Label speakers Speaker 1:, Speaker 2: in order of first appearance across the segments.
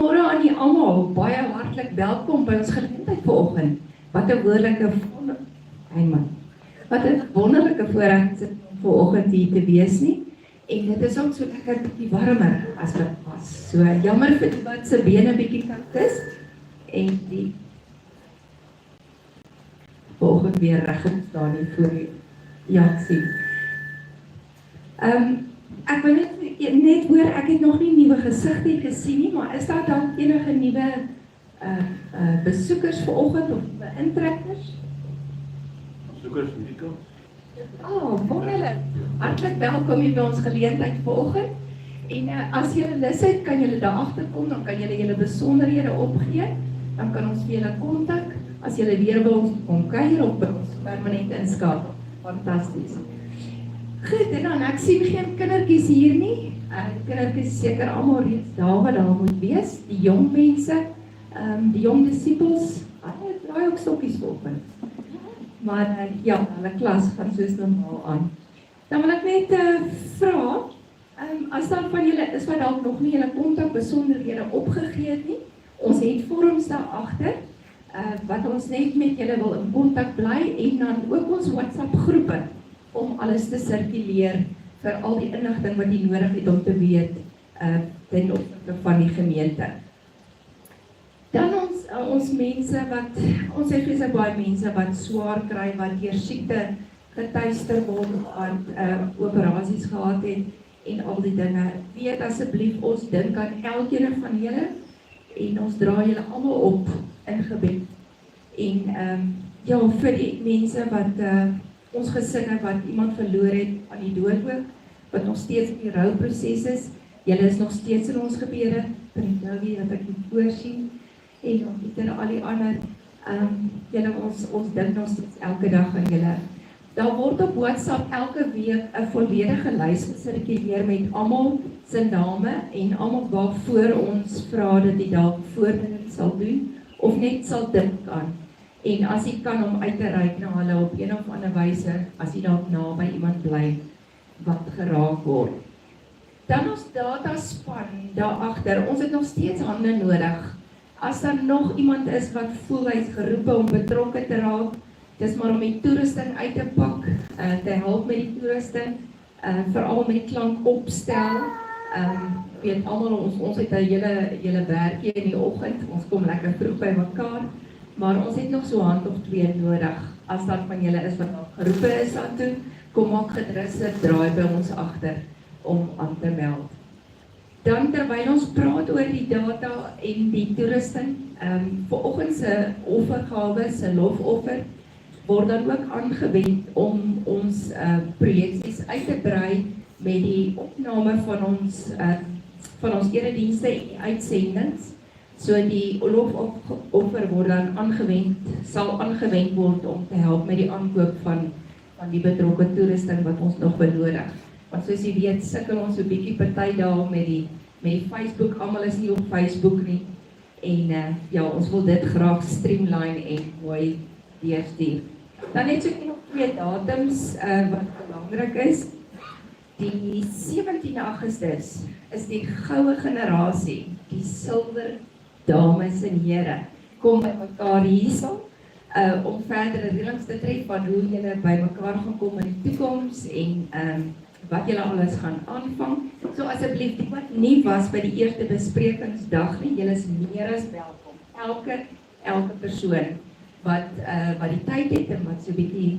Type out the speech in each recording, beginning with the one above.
Speaker 1: Goeiemôre aan julle almal. Baie hartlik welkom by ons geleentheid vanoggend. Wat 'n wonderlike voorreg om vanoggend hier te wees nie. En dit is ook so lekker bietjie warmer as wat was. So jammer vir die wat se bene bietjie koud is en die vanoggend weer regop staan hier voor u. Ja, sien. Ek wil net hoor, ek het nog nie nuwe gesigte gesien nie, maar is daar dan enige nuwe besoekers vanoggend of intrekkers?
Speaker 2: Besoekers Nico.
Speaker 1: Wonderlik. Hartlik welkom hier by ons geleentheid vanoggend. En as julle lus het, kan julle daar agterkom, dan kan julle julle besonderhede opgee. Dan kan ons vir julle kontak as julle weer by ons kom kuier of by ons permanent inskakel. Fantasties. Goed, en dan ek sien geen kindertjies hier nie. Kindertjies seker almal reeds daar wat daar moet wees. Die jong mense, die jong disippels, hulle draai ook stokkies vanoggend. Maar ja, hulle klas gaan soos normaal aan. Dan wil ek net vra, as daar van julle is wat dalk nog nie julle kontak besonderhede opgegee het nie, ons het vorms daar agter, wat ons net met julle wil in kontak bly en dan ook ons WhatsApp groepe om alles te sirkuleer vir al die inligting wat jy nodig het om te weet ten opsigte van die gemeente. Dan ons mense wat, ons het vreeslik baie mense wat swaar kry, wat deur siekte getuister word, aan operasies gehad het en al die dinge. Weet asseblief, ons dink aan elkeen van julle en ons dra julle almal op in gebed. En ja, vir die mense wat ons gesinne wat iemand verloor het aan die dood ook, wat nog steeds in die rouproses is, julle is nog steeds in ons gebede, vir die nou wat ek moet voorsien, en om die al die ander, julle ons dink nog steeds elke dag aan julle. Daar word op WhatsApp elke week 'n volledige lys gesirkuleer met almal se name en almal waarvoor ons vra dat die dalk vordering sal doen, of net sal dink aan. En as jy kan om uit te reik na hulle op een of ander wyse, as jy dalk naby iemand bly wat geraak word. Dan ons dataspan daar agter, ons het nog steeds hande nodig. As daar nog iemand is wat voel hy is geroepe om betrokke te raak, dis maar om die toerusting uit te pak, te help met die toerusting, veral met klank opstel. Weet almal ons het 'n hele werkie in die oggend, ons kom lekker vroeg by mekaar. Maar ons het nog so 'n hand of 2 nodig, as daar van julle is wat geroepe is daartoe, kom maak gerus 'n draai by ons agter om aan te meld. Dan terwyl ons praat oor die data en die toerusting, vanoggend se offergawe, se lofoffer, word dan ook aangewend om ons projeksies uit te brei met die opname van ons eredienste en die uitsendings. So die lofoffer word dan sal aangewend word om te help met die aankoop van die betrokke toerusting wat ons nog benodig. Want soos jy weet, sukkel ons so 'n bietjie party daar met die Facebook, almal is nie op Facebook nie. En ja, ons wil dit graag streamline en mooi deurstuur. Dan het ek nog 2 datums wat belangrik is. Die 17 Augustus is die goue generasie, die silwer dames en here, kom by mekaar hierso, om verdere reëlings te tref van hoe julle by mekaar gaan kom in die toekoms en wat julle alles gaan aanvang. So asseblief, die wat nie was by die eerste besprekingsdag nie, julle is meer as welkom. Elke persoon wat die tyd het en wat so bietjie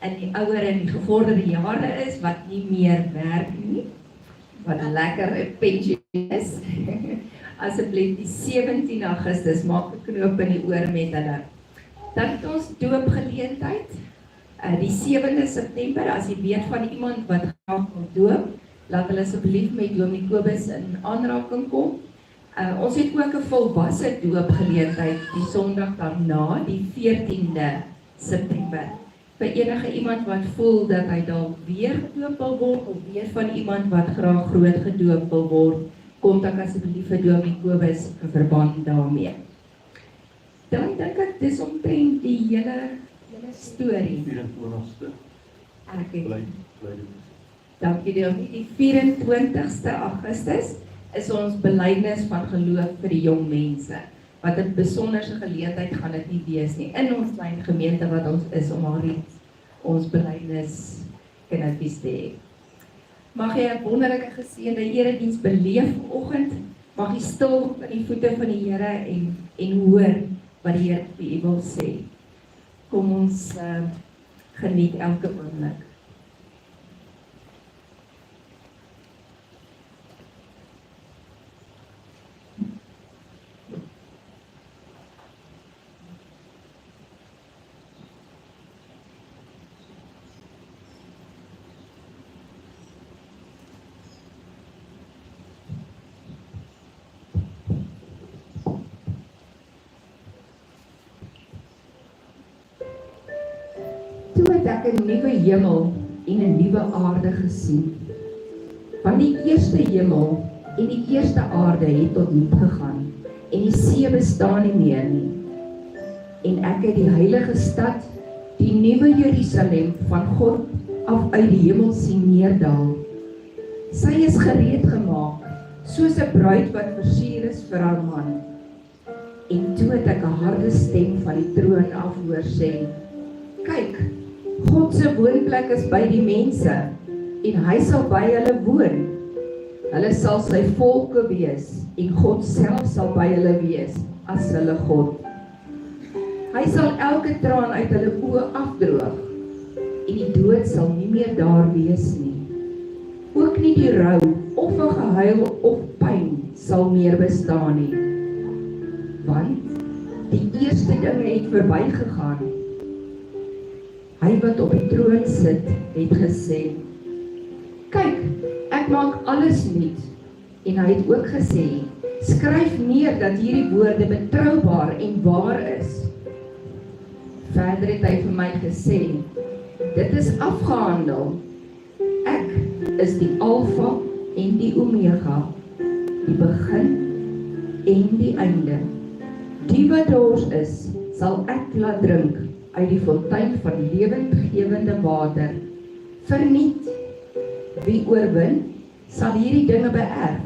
Speaker 1: in die ouer en die gevorderde jare is, wat nie meer werk nie, wat lekker 'n pensioen is. Asseblief die 17 Augustus, maak 'n knoop in die oor met hulle. Dan het ons doopgeleentheid, die 7de September, as jy weet van iemand wat graag wil doop, laat hulle asseblief met Dominee Kobus in aanraking kom. Ons het ook 'n volwasse doopgeleentheid die Sondag daarna, die 14de September. Vir enige iemand wat voel dat hy dalk weer gedoop wil word, of weet van iemand wat graag groot gedoop wil word, kontak asseblief vir Dominee Kobus in verband daarmee. Dan dink ek dis omtrent die hele storie.
Speaker 2: 24ste.
Speaker 1: Dankie Dominee. Die 24ste Augustus is ons belydenis van geloof vir die jong mense. Wat 'n besonderse geleentheid gaan dit nie wees nie. In ons klein gemeente wat ons is om ons belydenis kindertjies te hê. Mag jy 'n wonderlike geseënde erediens beleef vanoggend. Mag jy stil by die voete van die Here en hoor wat die Here vir u wil sê. Kom ons geniet elke oomblik. Toe het ek 'n nuwe hemel en 'n nuwe aarde gesien. Want die eerste hemel en die eerste aarde het tot niet gegaan en die see bestaan nie meer nie. En ek het die heilige stad, die nuwe Jerusalem van God af uit die hemel sien neerdal. Sy is gereed gemaak, soos 'n bruid wat versier is vir haar man. En toe het ek 'n harde stem van die troon af hoor sê, kyk, God se woonplek is by die mense, en hy sal by hulle woon. Hulle sal sy volke wees, en God self sal by hulle wees, as hulle God. Hy sal elke traan uit hulle oë afdroog, en die dood sal nie meer daar wees nie. Ook nie die rou, of 'n gehuil of pyn sal meer bestaan nie. Want die eerste dinge het verbygegaan. Hy wat op die troon sit, het gesê, kyk, ek maak alles nuut. En hy het ook gesê, skryf neer dat hierdie woorde betroubaar en waar is. Verder het hy vir my gesê, dit is afgehandel. Ek is die Alfa en die Omega, die begin en die einde. Die wat dors is, sal ek laat drink uit die fontein van lewendgewende water. Verniet, wie oorwin, sal hierdie dinge beerf,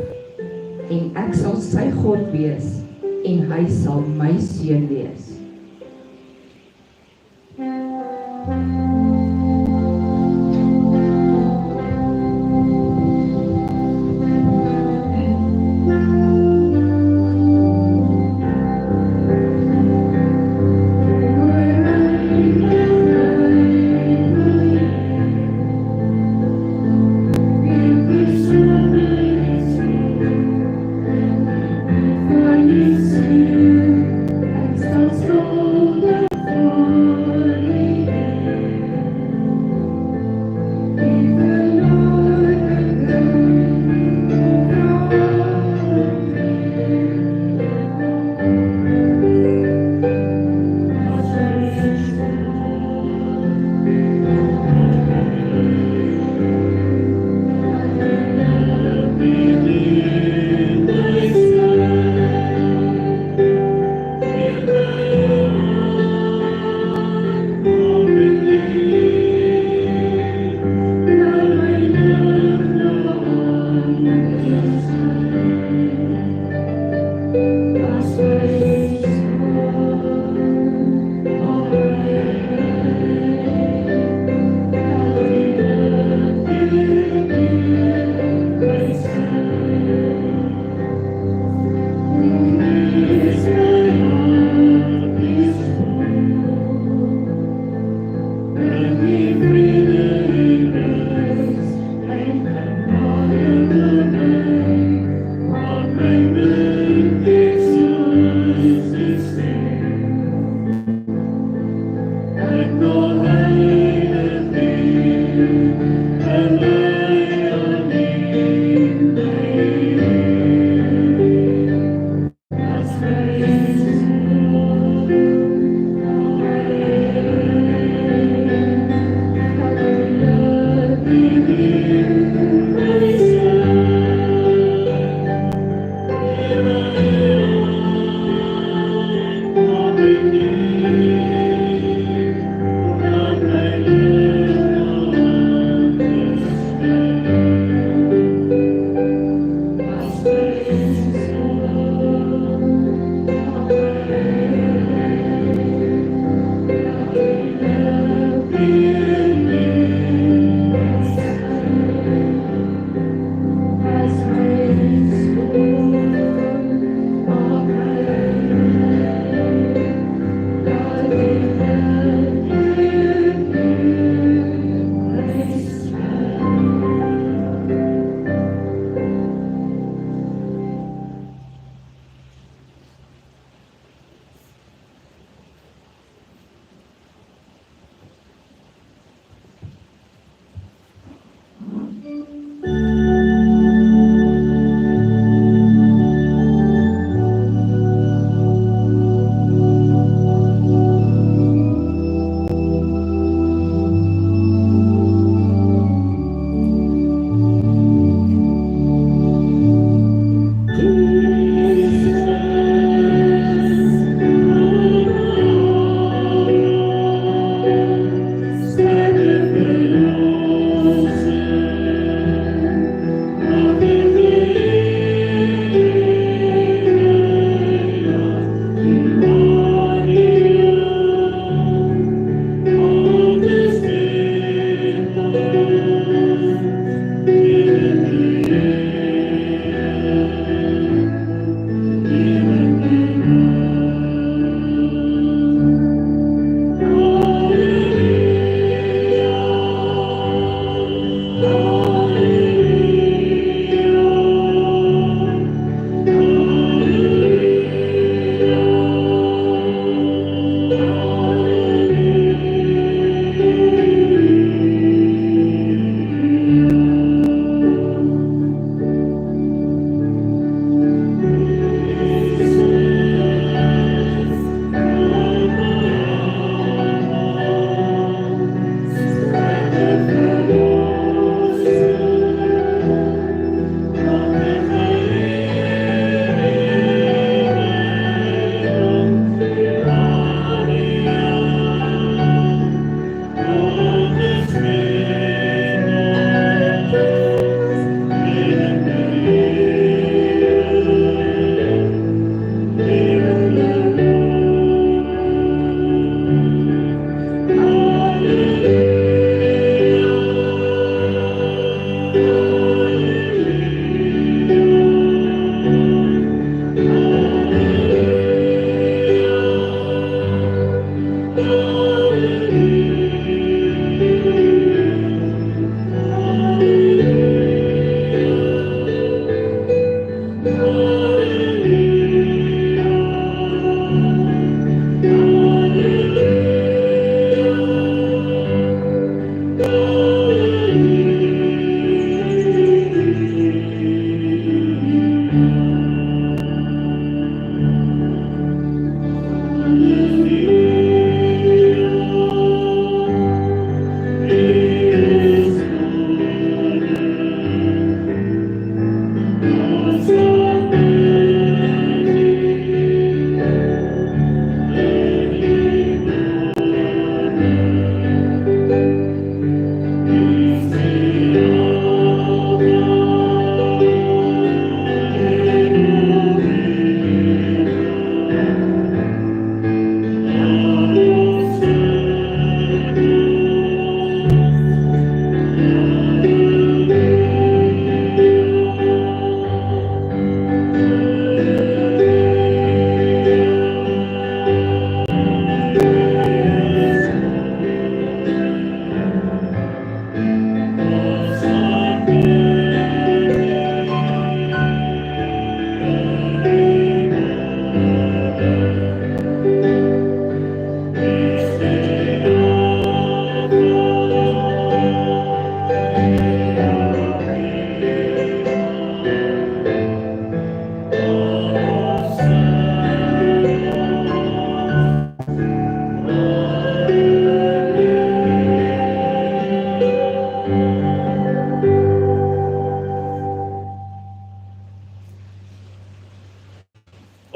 Speaker 1: en ek sal sy God wees, en hy sal my seun wees.
Speaker 3: Stop.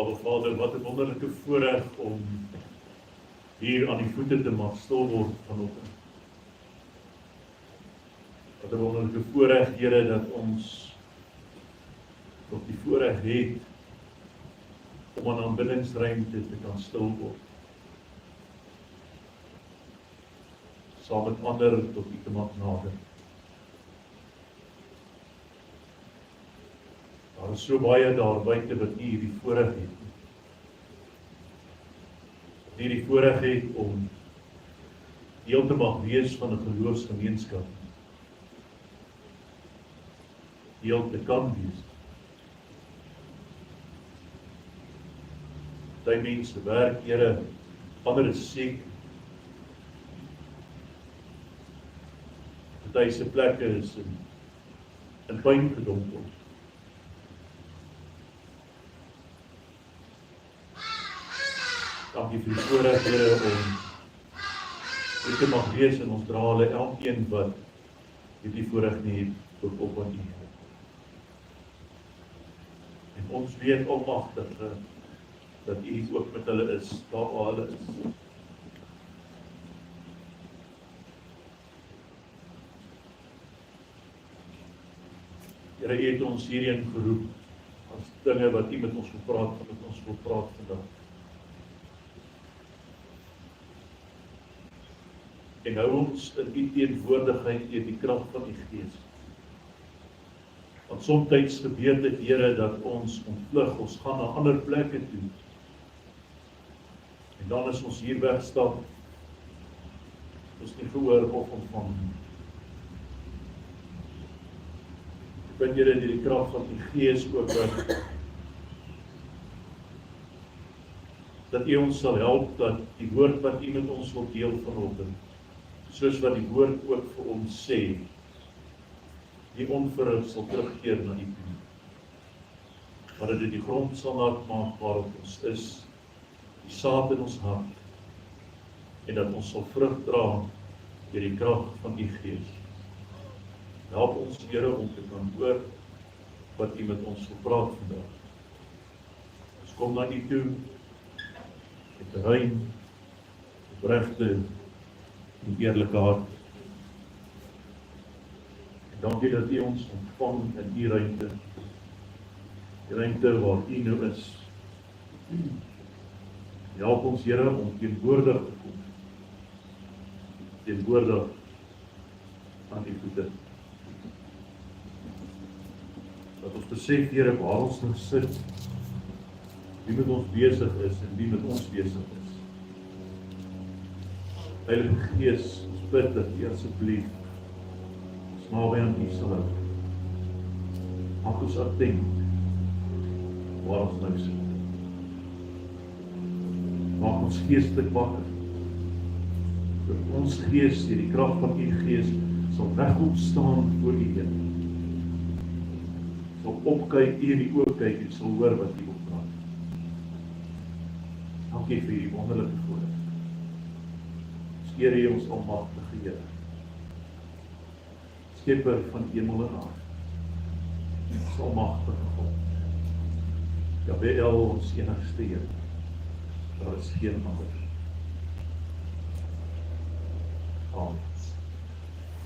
Speaker 2: Aba Vader, wat 'n wonderlike voorreg om hier aan die voete te mag stil word vanoggend. Wat 'n wonderlike voorreg, Here, dat ons nog die voorreg het om aan aanbiddingsruimte te kan stil word. Saam met ander tot U te mag nader. Daar is so baie daar buite wat nie hierdie voorreg het nie. Wat nie die voorreg het om deel te mag wees van 'n geloofsgemeenskap. Deel te kan wees. Party mense werk, Here, ander is siek. Party se plekke is in pyn gedompel. Dankie vir die voorreg, Here, om U te mag wees en ons dra hulle elkeen wat hierdie voorreg nie het tot op aan U. En ons weet almagtige dat U ook met hulle is, daar waar hulle is. Here, U het ons hierheen geroep as dinge wat U met ons wil praat, met ons wil praat vandag. En hou ons in U teenwoordigheid deur die krag van U Gees. Want soms gebeur dit, Here, dat ons ontvlug, ons gaan na ander plekke toe. En dan is ons hier wegstap, ons nie gehoor of ontvang nie. Ek bid, Here, deur die krag van U Gees ook dat U ons sal help, dat die woord wat U met ons wil deel vanoggend, soos wat die woord ook vir ons sê, die onverrig sal terugkeer na U toe. Maar dat dit die grond sal maak waarop ons is, die saad in ons hart, en dat ons sal vrug dra deur die krag van U Gees. Help ons, Here, om te kan hoor wat U met ons wil praat vandag. Ons kom na U toe met 'n rein, opregte en eerlike hart. En dankie dat U ons ontvang in U ruimte. Die ruimte waar U nou is. Help ons, Here, om teenwoordig te kom. Teenwoordig aan U voete. Dat ons besef, Here, waar ons nou sit, wie met ons besig is en wie met ons besig is. Heilige Gees, ons bid dat U asseblief ons naby aan U sal hou. Maak ons attent waar ons nou sit. Maak ons geestelik wakker. Dat ons gees, deur die krag van U Gees, sal regop staan voor U Here. Sal opkyk, U in die oë kyk en sal hoor wat U wil praat. Dankie vir U wonderlike voorreg. Here, U ons almagtige Here, Skepper van hemel en aarde, ons almagtige God, Jahweh, ons enigste Here, daar is geen ander. Amen.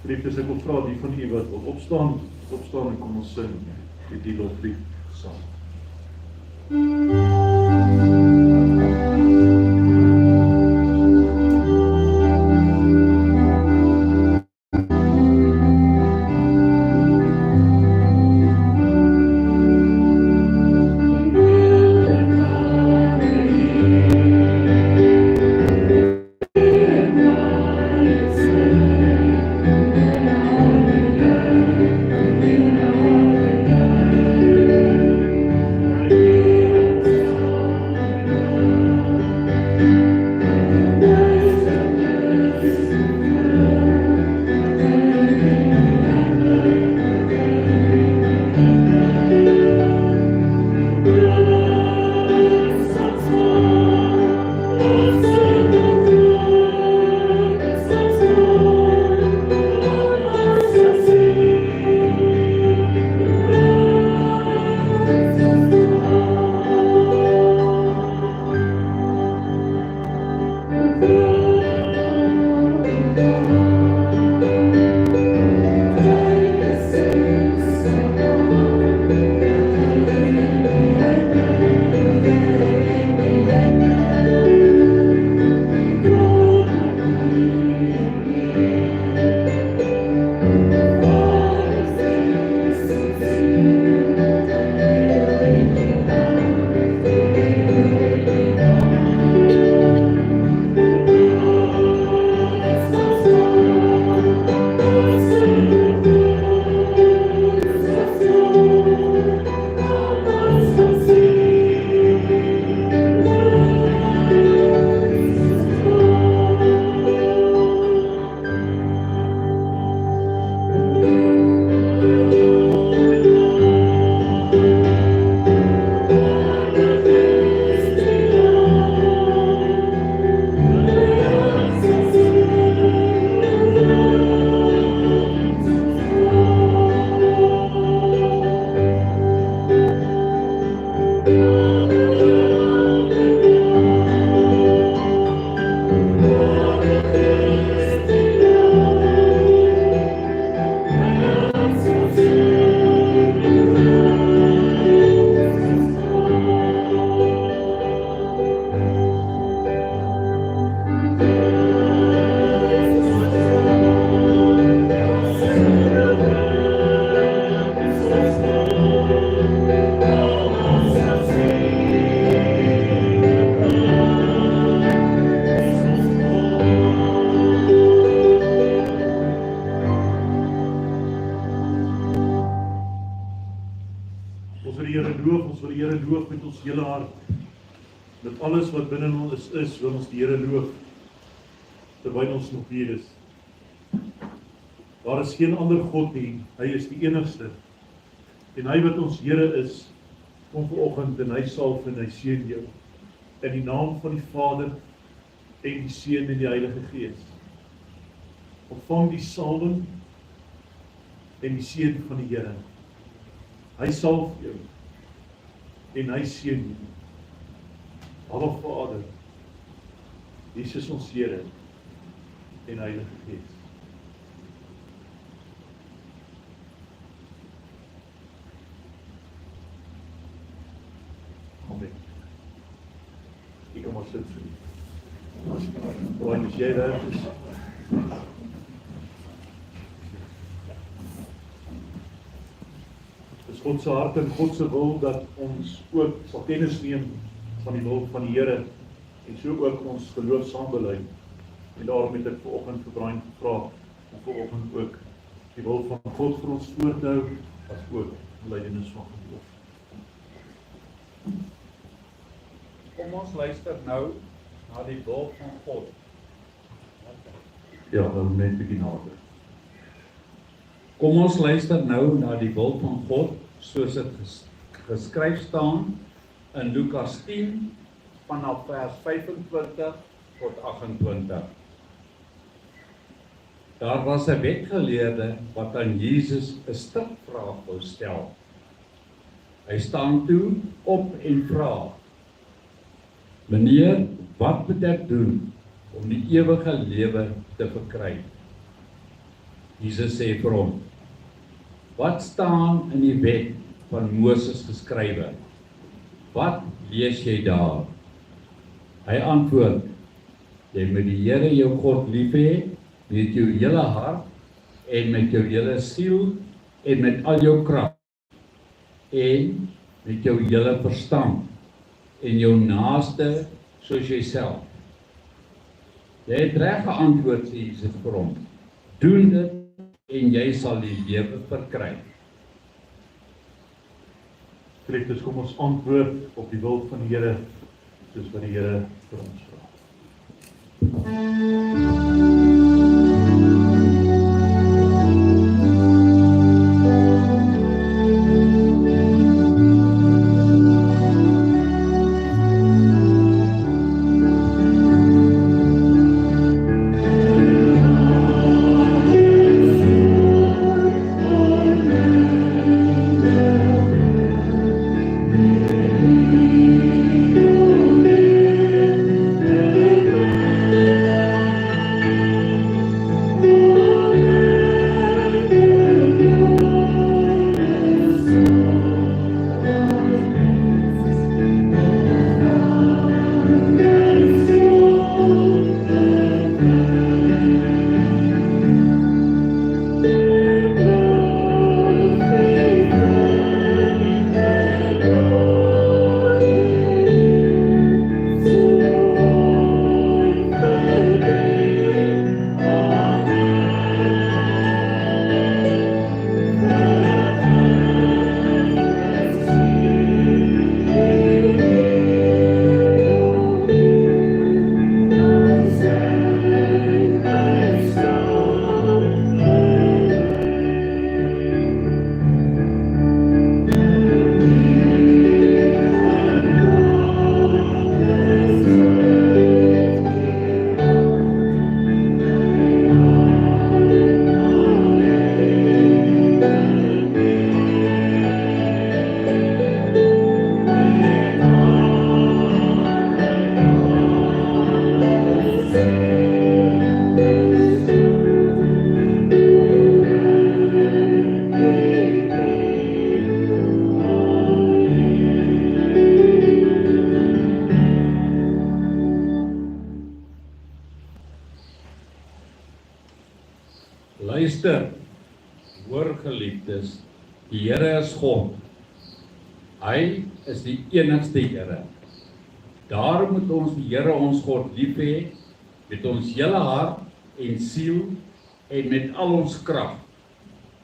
Speaker 2: Geliefdes, ek wil vra die van U wat wil opstaan en kom ons sing die loflied saam. Met alles wat binne ons is, wil ons die Here loof, terwyl ons nog hier is. Daar is geen ander God nie, hy is die enigste. En hy wat ons Here is, kom vanoggend en hy salf en hy seën jou. In die naam van die Vader, en die Seun en die Heilige Gees. Ontvang die salwing en die seën van die Here. Hy salf jou en hy seën jou. Aba Vader, Jesus ons Here en Heilige Gees. Amen. Ek kom maar sit vir u. Waar is jy daar? Dis God se hart en God se wil dat ons ook sal kennis neem van die wil van die Here en so ook ons geloof saam bely. En daarom het ek vanoggend vir Brian gevra om vanoggend ook die wil van God vir ons voor te hou as ook belydenis van geloof.
Speaker 3: Kom ons luister nou na die wil van God.
Speaker 2: Ja, dan net 'n bietjie nader.
Speaker 3: Kom ons luister nou na die wil van God, soos dit geskryf staan in Lukas 10 vanaf vers 25 tot 28. Daar was 'n wetgeleerde wat aan Jesus 'n strikvraag wou stel. Hy staan toe op en vra: Meneer, wat moet ek doen om die ewige lewe te verkry? Jesus sê vir hom: Wat staan in die wet van Moses geskrywe? Wat lees jy daar? Hy antwoord: Jy moet die Here jou God lief hê met jou hele hart en met jou hele siel en met al jou krag en met jou hele verstand en jou naaste soos jouself. Jy het reg geantwoord, sê Jesus vir hom. Doen dit en jy sal die lewe verkry.
Speaker 2: Christus, kom ons antwoord op die wil van die Here, soos wat die Here vir ons vra.
Speaker 3: Luister, hoor geliefdes, die Here is God. Hy is die enigste Here. Daarom moet ons die Here ons God lief hê met ons hele hart en siel en met al ons krag.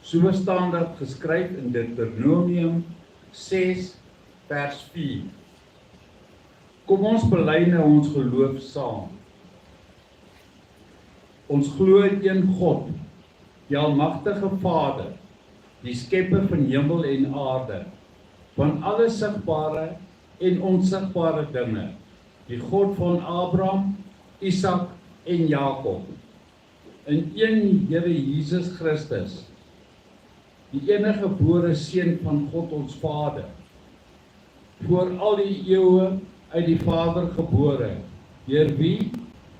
Speaker 3: So staan dit geskryf in Deuteronomium 6 vers 4. Kom ons bely nou ons geloof saam. Ons glo in een God, die almagtige Vader, die skepper van hemel en aarde, van alle sigbare en onsigbare dinge, die God van Abraham, Isak en Jakob, in een Here Jesus Christus, die enige gebore Seun van God ons Vader, voor al die eeue uit die Vader gebore, deur wie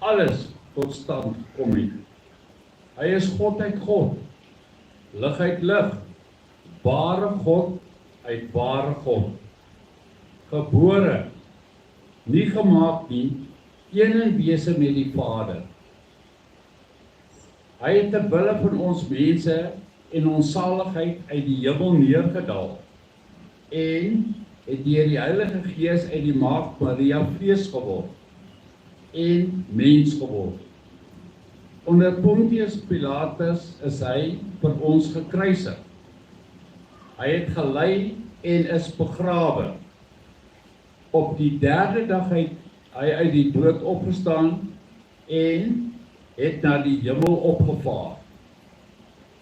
Speaker 3: alles tot stand kom het. Hy is God uit God, lig uit lig, ware God uit ware God, gebore, nie gemaak nie, een in wese met die Vader. Hy het ter wille van ons mense en ons saligheid uit die hemel neergedaal en het deur die Heilige Gees uit die Maagd Maria vlees geword en mens geword. Onder Pontius Pilatus is hy vir ons gekruisig. Hy het gelei en is begrawe. Op die derde dag het hy uit die dood opgestaan en het na die hemel opgevaar.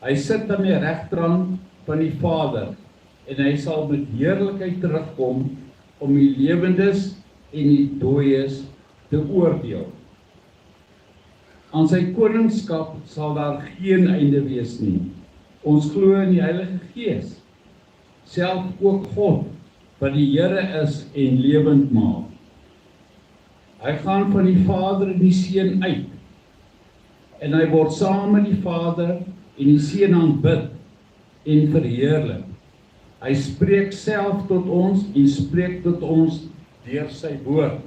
Speaker 3: Hy sit aan die regterhand van die Vader en hy sal met heerlikheid terugkom om die lewendes en die dooies te oordeel. Aan sy koningskap sal daar geen einde wees nie. Ons glo in die Heilige Gees, self ook God, wat die Here is en lewend maak. Hy gaan van die Vader en die Seun uit, en hy word saam met die Vader en die Seun aanbid en verheerlik. Hy spreek self tot ons en spreek tot ons deur sy woord.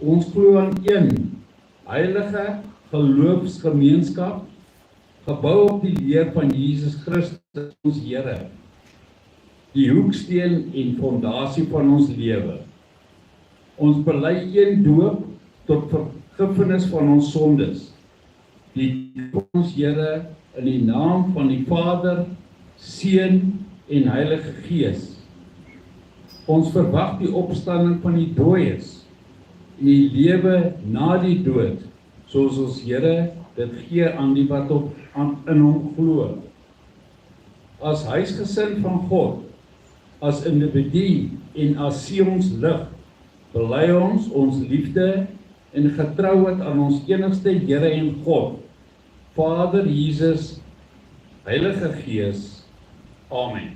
Speaker 3: Ons glo aan een heilige geloofsgemeenskap, gebou op die leer van Jesus Christus ons Here, die hoeksteen en fondasie van ons lewe. Ons bely een doop tot vergifnis van ons sondes, die ons Here in die naam van die Vader, Seun en Heilige Gees. Ons verwag die opstanding van die dooies en die lewe na die dood, soos ons Here dit gee aan die wat in hom glo. As huisgesin van God, as individu en as Sionslig, bely ons liefde en getrouheid aan ons enigste Here en God, Vader Jesus, Heilige Gees. Amen.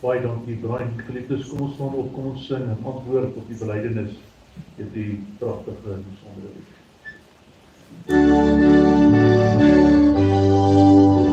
Speaker 2: Baie dankie, Brian. Geliefdes, kom ons staan op, kom ons sing en antwoord op die belydenis deur die pragtige en besondere lied.
Speaker 4: Heilige Lamp van God.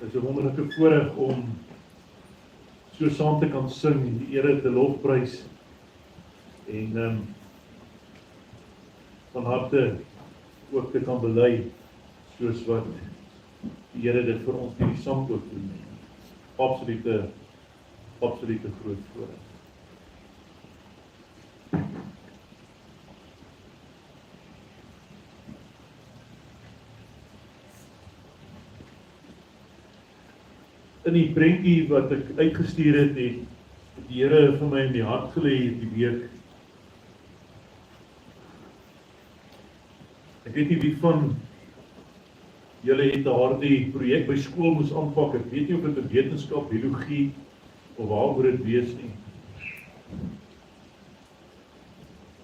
Speaker 2: Dit is 'n wonderlike voorreg om so saam te kan sing en die Here te lofprys en van harte ook te kan bely soos wat die Here dit vir ons deur die sangkoor doen. Absolute groot voorreg. In die prentjie wat ek uitgestuur het, het die Here vir my in die hart gelê hierdie week. Ek weet nie wie van julle het daardie projek by skool moes aanpak. Ek weet nie of dit 'n wetenskap, biologie of waaroor dit wees nie.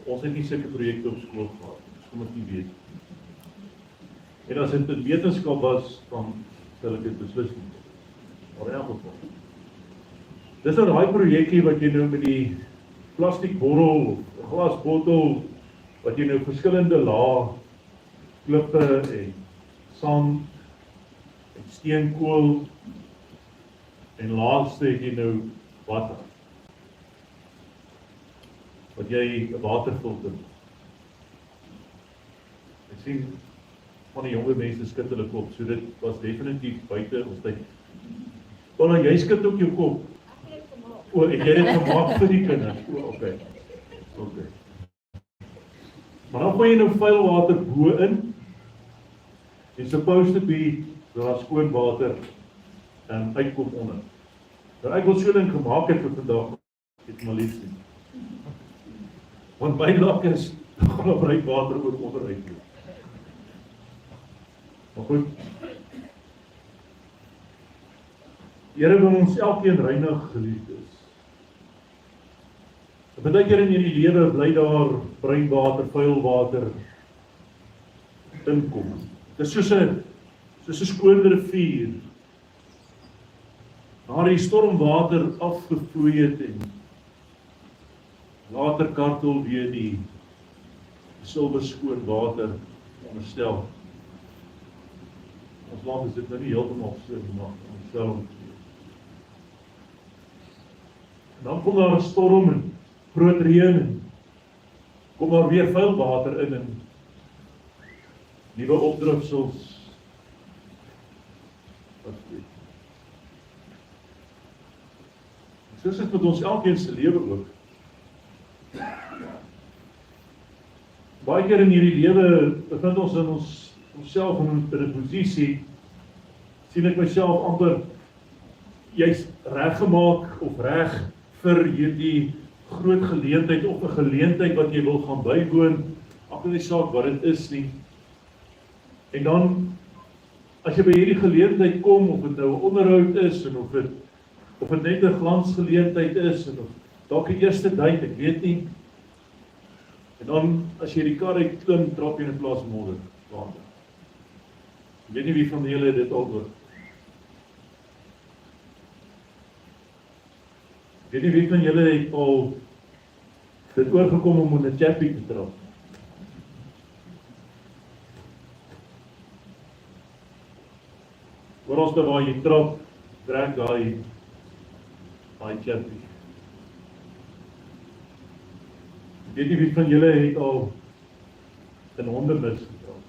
Speaker 2: Ons het nie sulke projekte op skool gehad. Dis kom ek nie weet. En as dit 'n wetenskap was, dan sal ek dit beslis nie. Maar in elk geval. Dis nou daai projekkie wat jy nou met die plastiekbottel of glasbottel wat jy nou verskillende lae klippe en sand en steenkool en laaste het jy nou water. Wat jy 'n waterfilter. Ek sien van die jonger mense skud hulle kop, so dit was definitief buite ons tyd. Ola, jy skud ook jou kop. O, ek het dit gemaak vir die kinders. O, okay. Maar dan gooi jy nou vuil water bo in. It's supposed to be daar skoon water uitkom onder. Nou ek wil so ding gemaak het vir vandag, het maar lief nie. Want my lak is gaan bruik water oor onder uitkom. Maar goed. Die Here wil ons elkeen reinig, geliefdes. Baie keer in hierdie lewe bly daar bruin water, vuil water inkom. Dit is soos 'n skoon rivier. Waar die stormwater afgevloei het en later kartel weer die silberskoon water onderstel. Ons land is dit nou nie heeltemal so nie, maar onderstel. En dan kom daar 'n storm en groot reën en kom daar weer vuil water in en nuwe opdrifsels. Soos dit met ons elkeen se lewe ook. Baie keer in hierdie lewe bevind ons in onsself in 'n posisie, sien ek myself amper jy's reggemaak of reg vir hierdie groot geleentheid of 'n geleentheid wat jy wil gaan bywoon, maak nie saak wat dit is nie. En dan, as jy by hierdie geleentheid kom, of dit nou 'n onderhoud is, en of dit net 'n glansgeleentheid is, en of dalk die eerste date, ek weet nie. En dan, as jy die kar uit klim, trap jy in 'n plaas modder, water. Ek weet nie wie van julle dit al hoor. Ek weet nie wie van julle het al dit oorgekom om in 'n chappie te trap. Oral waar jy trap, trek daai chappie. Ek weet nie wie van julle het al in hondemis getrap.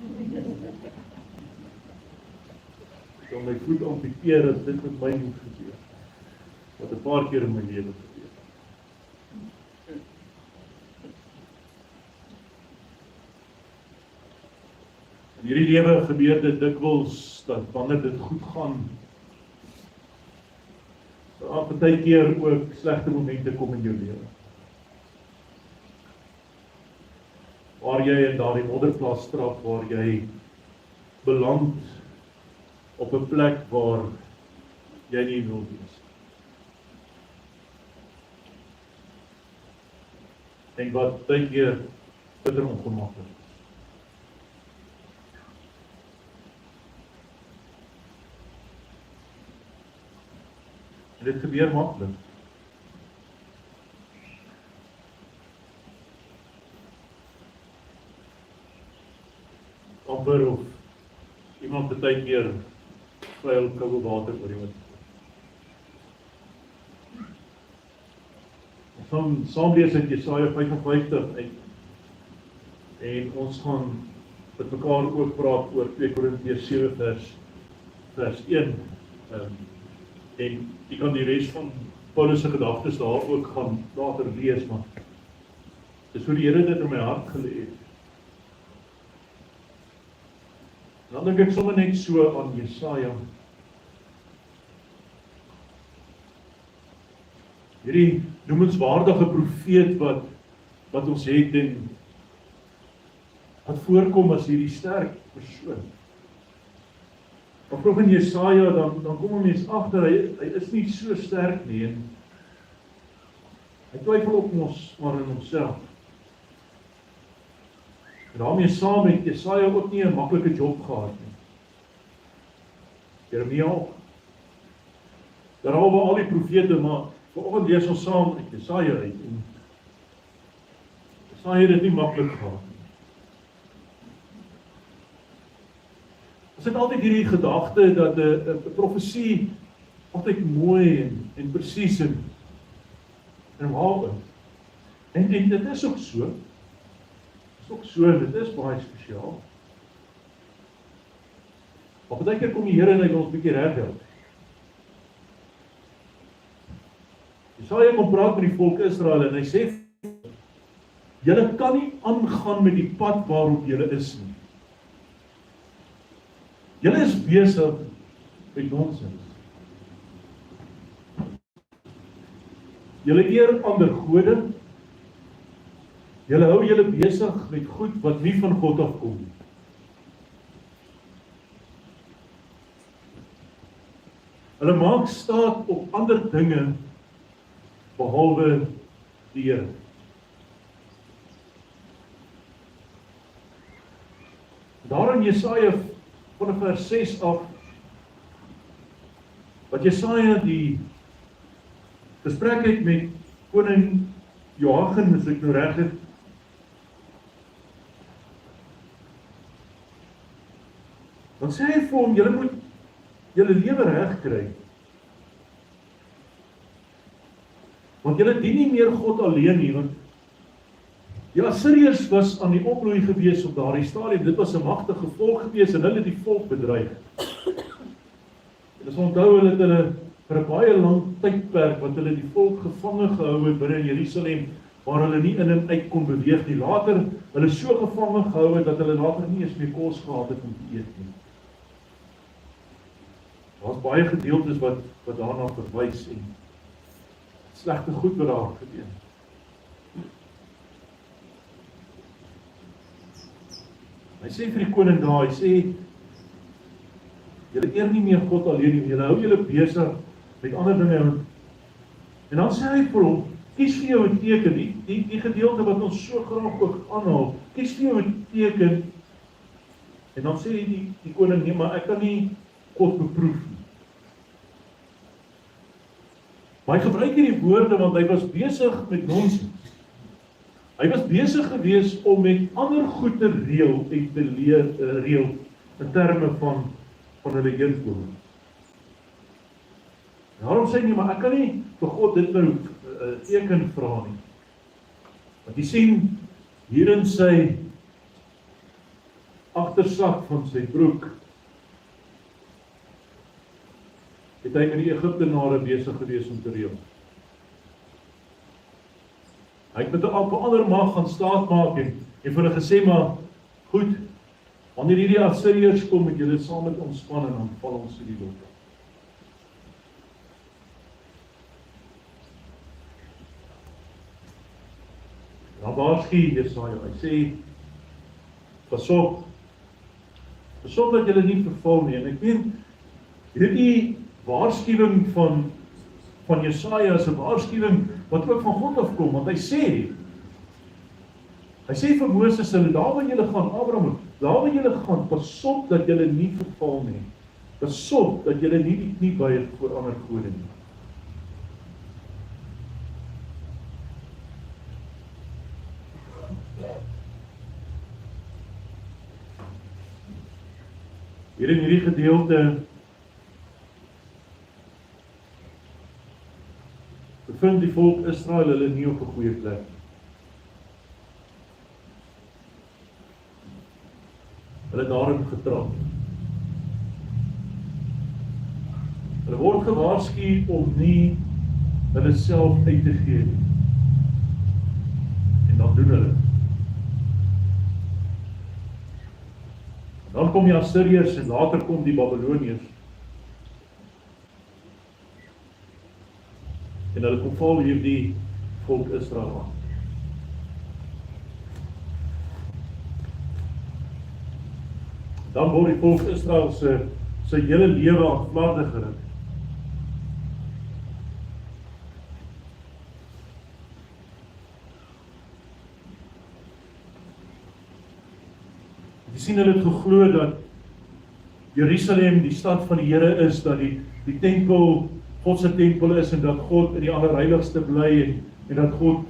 Speaker 2: Ek kan my voet amputeer as dit met my moet gebeur. Wat 'n paar keer in my lewe gebeur. In hierdie lewe gebeur dit dikwels dat wanneer dit goed gaan, daar baie keer ook slegte momente kom in jou lewe. Waar jy in daardie modderplaas trap, waar jy beland op 'n plek waar jy nie wil wees. En wat baie keer bitter ongemaklik is. En dit gebeur maklik. Amper of iemand baie keer vuil koue water oor die wind. Ons saam lees uit Jesaja 55 uit. En ons gaan met mekaar ook praat oor 2 Korintiërs 7 vers 1. En jy kan die res van Paulus se gedagtes daar ook gaan later lees, maar dis hoe die Here dit in my hart gelê het. Dan dink ek sommer net so aan Jesaja. Hierdie noemenswaardige profeet wat ons het en wat voorkom as hierdie sterk persoon. Maar vroeg in Jesaja, dan kom 'n mens agter, hy is nie so sterk nie, en hy twyfel op ons maar in homself. En daarmee saam het Jesaja ook nie 'n maklike job gehad nie. Jeremia ook. Daaroor al die profete, maar vanoggend lees ons saam uit Jesaja uit, en Jesaja het dit nie maklik gehad nie. Ons het altyd hierdie gedagte dat 'n profesie altyd mooi en presies en waar is. En dit is ook so. Dit is ook so, en dit is baie spesiaal. Maar baie keer kom die Here en hy wil ons bietjie reghelp. Jesaja kom praat met die volk Israel en hy sê, julle kan nie aangaan met die pad waarop julle is nie. Julle is besig met nonsens. Julle eer ander gode. Julle hou julle besig met goed wat nie van God afkom nie. Hulle maak staat op ander dinge behalwe die Here. Daar in Jesaja van vers 6 af, wat Jesaja die gesprek het met koning Joachim, as ek nou reg het, dan sê hy vir hom, julle moet julle lewe reg kry. Want julle dien nie meer God alleen nie, want die Assiriërs was aan die opbloei gewees op daardie stadium. Dit was 'n magtige volk gewees en hulle het die volk bedreig. En as onthou, hulle het hulle vir 'n baie lang tydperk wat hulle die volk gevange gehou het binne Jerusalem, waar hulle nie in en uit kon beweeg nie. Later hulle so gevange gehou het dat hulle later nie eens meer kos gehad het om te eet nie. Daar's baie gedeeltes wat daarna verwys en slegte goed wat daar gebeur. Hy sê vir die koning daar, hy sê, julle eer nie meer God alleen nie, julle hou julle besig met ander dinge. En dan sê hy vir hom, kies vir jou 'n teken, die gedeelte wat ons so graag ook aanhaal, kies vir jou 'n teken. En dan sê die koning, nee, maar ek kan nie God beproef nie. Maar hy gebruik hierdie woorde want hy was besig met nonsens. Hy was besig gewees om met ander goed te reël en te reël in terme van hulle heenkoms. Daarom sê hy, maar ek kan nie vir God dit nou teken vra nie. Want jy sien, hier in sy agtersak van sy broek, het hy met die Egiptenare besig gewees om te reël. Hy het met 'n ander mag gaan staat maak en vir hulle gesê, maar goed, wanneer hierdie Assiriërs kom, met julle saam met ons span en dan val ons in die loop. Dan waarsku Jesaja, hy sê, pas op dat julle nie verval nie. En ek weet, hierdie waarskuwing van Jesaja is 'n waarskuwing wat ook van God afkom, want hy sê vir Moses, daar waar julle gaan, Abraham, daar waar julle gaan, pas op dat julle nie verval nie. Pas op dat julle nie die knie buig voor ander gode nie. Hier in hierdie gedeelte bevind die volk Israel hulle nie op 'n goeie plek nie. Hulle daarin getrap. Hulle word gewaarsku om nie hulle self uit te gee nie. En dan doen hulle. En dan kom die Assiriërs en later kom die Babiloniërs. En hulle kom val hierdie volk Israel aan. Dan word die volk Israel se hele lewe aan flarde geruk. Jy sien hulle het geglo dat Jerusalem die stad van die Here is, dat die tempel God se tempel is en dat God in die allerheiligste bly en dat God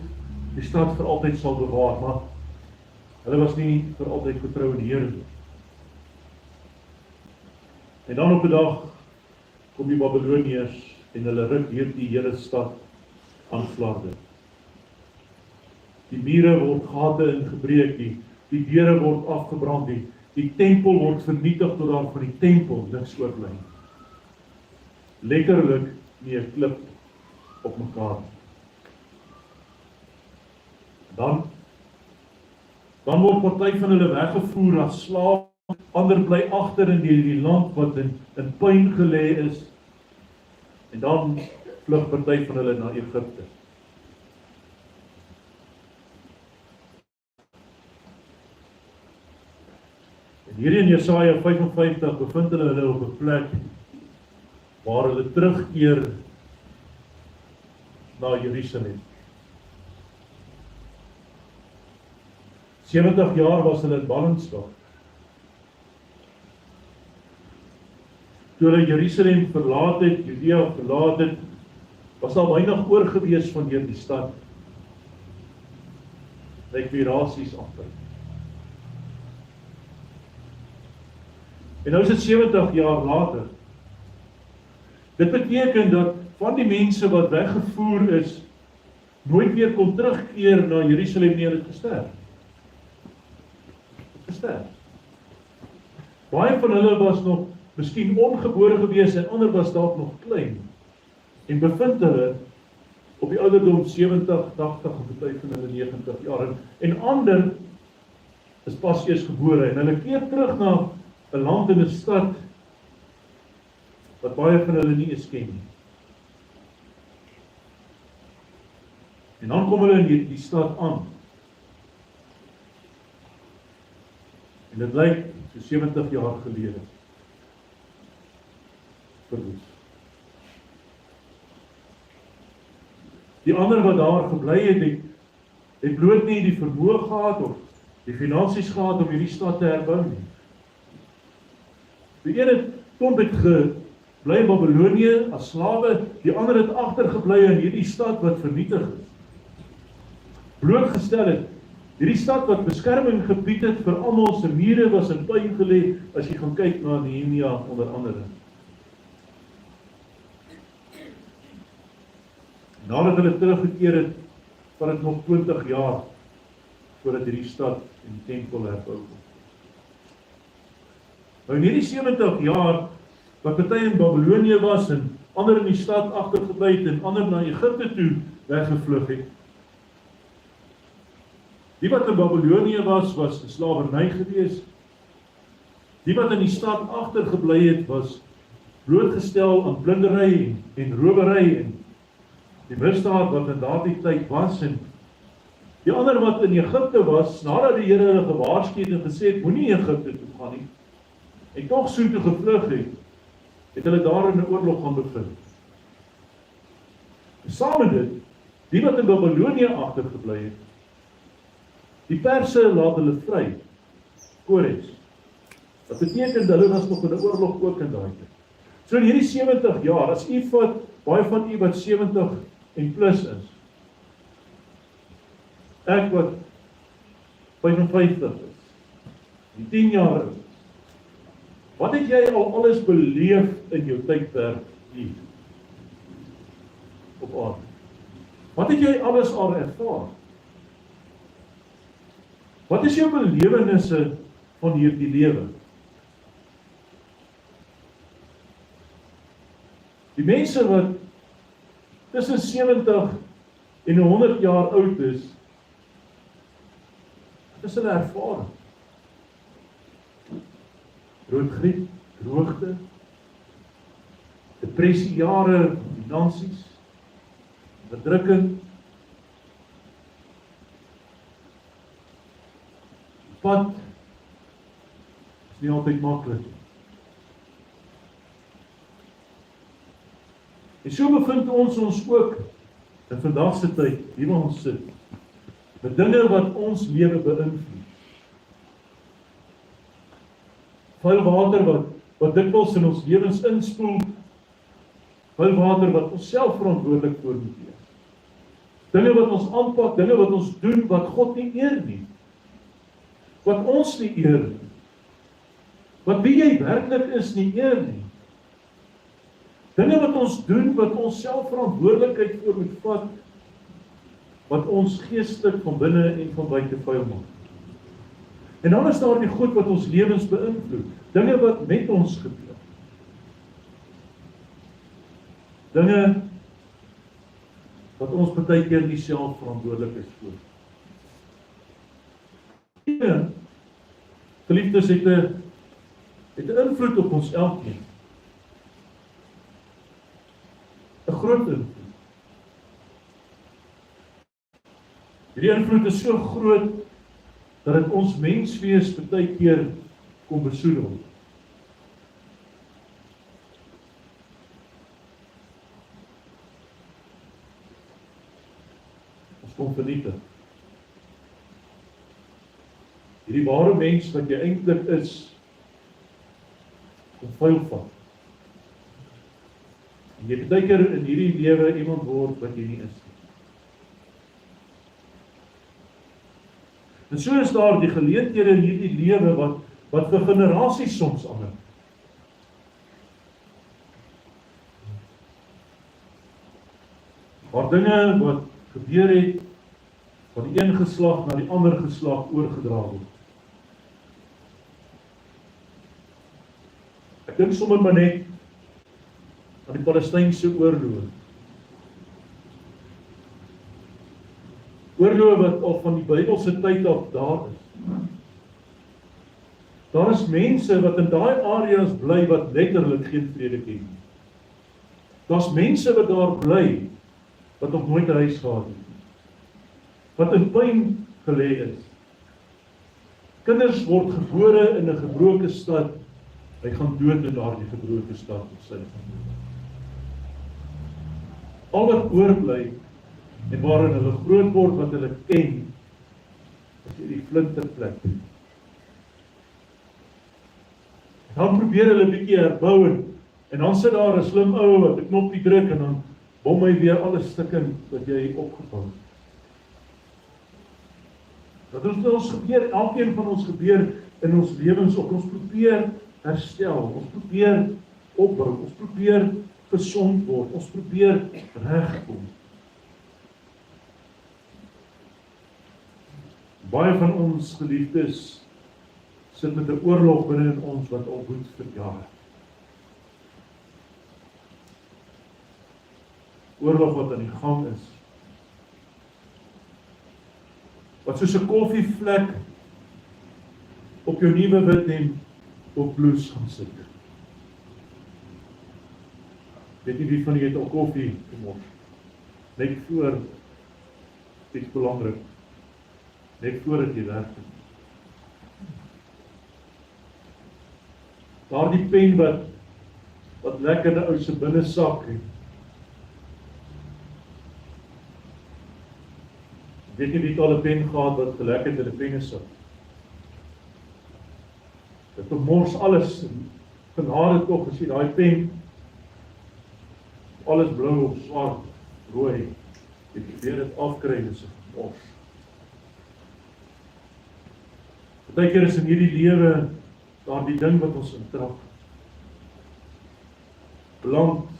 Speaker 2: die stad vir altyd sal bewaar, maar hulle was nie vir altyd vertrou in die Here nie. En dan op 'n dag kom die Babiloniërs en hulle ruk hierdie Here stad aan flarde. Die mure word gate ingebreek, die deure word afgebrand, die tempel word vernietig tot daar van die tempel niks oorbly. Letterlik nie 'n klip op mekaar. Dan word party van hulle weggevoer as slawe, ander bly agter in die land wat in puin gelê is. En dan vlug party van hulle na Egipte. En hier in Jesaja 55 bevind hulle op 'n plek waar hulle terugkeer na Jerusalem. 70 jaar was hulle in ballingskap. Toe hulle Jerusalem verlaat het, Judea verlaat het, was daar weinig oorgewees van hierdie stad. Rekreasies agter. En nou is dit 70 jaar later. Dit beteken dat van die mense wat weggevoer is, nooit weer kon terugkeer na Jerusalem nie, hulle het gesterf. Baie van hulle was nog miskien ongebore gewees en ander was dalk nog klein. En bevind hulle op die ouderdom 70, 80 of party van hulle 90 jaar. En ander is pas eers gebore en hulle keer terug na 'n land en 'n stad wat baie van hulle nie eens ken nie. En dan kom hulle in die stad aan. En dit lyk so 70 jaar gelede. Verwoes. Die ander wat daar gebly het bloot nie die vermoë gehad of die finansies gehad om hierdie stad te herbou nie. Die een het klomp het gebly in Babilonië as slawe, die ander het agtergebly in hierdie stad wat vernietig is. Blootgestel het, hierdie stad wat beskerming gebied het vir almal, se mure was in puin gelê, as jy gaan kyk na Nehemia onder andere. Nadat hulle teruggekeer het, van dit nog 20 jaar, voordat hierdie stad en die tempel herbou word. Nou in hierdie 70 jaar, wat party in Babilonië was, en ander in die stad agtergebly het, en ander na Egipte toe weggevlug het. Die wat in Babilonië was in slawerny gewees. Die wat in die stad agtergebly het, was blootgestel aan plundery en rowery en die misdaad wat in daardie tyd was, en die ander wat in Egipte was, nadat die Here hulle gewaarsku het en gesê het, moenie Egipte toe gaan nie, en tog so toe gevlug het hulle daar in 'n oorlog gaan bevind. Saam met dit, die wat in Babilonië agtergebly het, die Perse laat hulle vry, Kores. Dat beteken dat hulle was nog in 'n oorlog ook in daai tyd. So in hierdie 70 jaar, as u vat, baie van u wat 70 en plus is, ek wat 55 is, die 10 jaar is, wat het jy al alles beleef in jou tydperk hier op aarde? Wat het jy alles al ervaar? Wat is jou belewennisse van hierdie lewe? Die mense wat tussen 70 en 100 jaar oud is, wat is hulle ervaring? Broodgriep, droogte, depressiejare, finansies, verdrukking, die pad is nie altyd maklik. En so bevind ons ook in vandag se tyd, hier waar ons sit, met dinge wat ons lewe beïnvloed. Vuil water wat dikwels in ons lewens inspoel, vuil water wat ons self verantwoordelik voor moet wees. Dinge wat ons aanpak, dinge wat ons doen, wat God nie eer nie. Wat ons nie eer nie. Wat wie jy werklik is nie eer nie. Dinge wat ons doen, wat ons self verantwoordelikheid voor moet vat, wat ons geestelik van binne en van buite vuil maak. En dan is daar die goed wat ons lewens beïnvloed, dinge wat met ons gebeur. Dinge wat ons baie keer nie self verantwoordelik is voor. Ja, geliefdes, het 'n invloed op ons elkeen. 'n Groot invloed. Hierdie invloed is so groot dat dit ons menswees baie keer kom besoedel. Ons kom vernietig. Hierdie ware mens wat jy eintlik is, kom vuil vat. En jy baie keer in hierdie lewe iemand word wat jy nie is nie. En so is daar die geleenthede in hierdie lewe wat vir generasies soms aanhou. Maar dinge wat gebeur het, van die een geslag na die ander geslag oorgedra word. Ek dink sommer maar net aan die Palestynse oorlog. Oorlog wat al van die Bybelse tyd af daar is. Daar is mense wat in daai areas bly wat letterlik geen vrede ken nie. Daar's mense wat daar bly wat nog nooit 'n huis gehad het. Wat in pyn gelê is. Kinders word gebore in 'n gebroke stad, hy gaan dood in daardie gebroke stad op sy. Al wat oorbly en waarin hulle groot word wat hulle ken, is hierdie flinterplek. Dan probeer hulle 'n bietjie herbou en dan sit daar 'n slim ou wat 'n knoppie druk en dan bom hy weer alles stukkend wat jy opgebou het. Wat ons gebeur, elkeen van ons gebeur in ons lewens op. Ons probeer herstel, ons probeer opbou, ons probeer gesond word, ons probeer regkom. Baie van ons geliefdes sit met 'n oorlog binne in ons wat al woed vir jare. Oorlog wat aan die gang is. Wat soos 'n koffievlek op jou nuwe wit hemp op blouse gaan sit. Weet nie wie van julle het al koffie gemors. Net voor iets belangrik. Net voordat jy werk. Daardie pen wat lekker in 'n ou se binnesak het. Weet jy wie het al 'n pen gehad wat gelek het in 'n pennesak? Dit vermors alles. Genade tog as jy daai pen alles blou of swart, rooi, jy probeer dit afkry en dis mors. Partykeer is in hierdie lewe daardie ding wat ons intrap. Beland,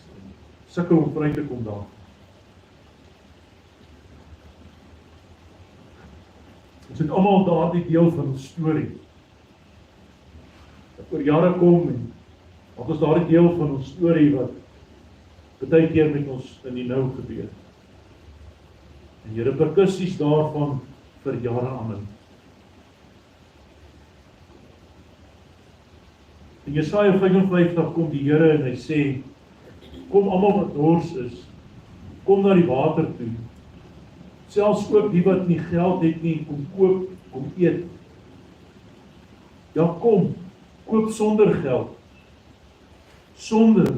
Speaker 2: sukkel om vry te kom daar. Ons het almal daardie deel van ons storie wat oor jare kom en wat is daardie deel van ons storie wat baie keer met ons in die nou gebeur. En die reperkusies daarvan vir jare aanhou. In Jesaja 55 kom die Here en hy sê, kom almal wat dors is, kom na die water toe. Selfs ook die wat nie geld het nie, kom koop, kom eet. Ja, kom, koop sonder geld. Sonder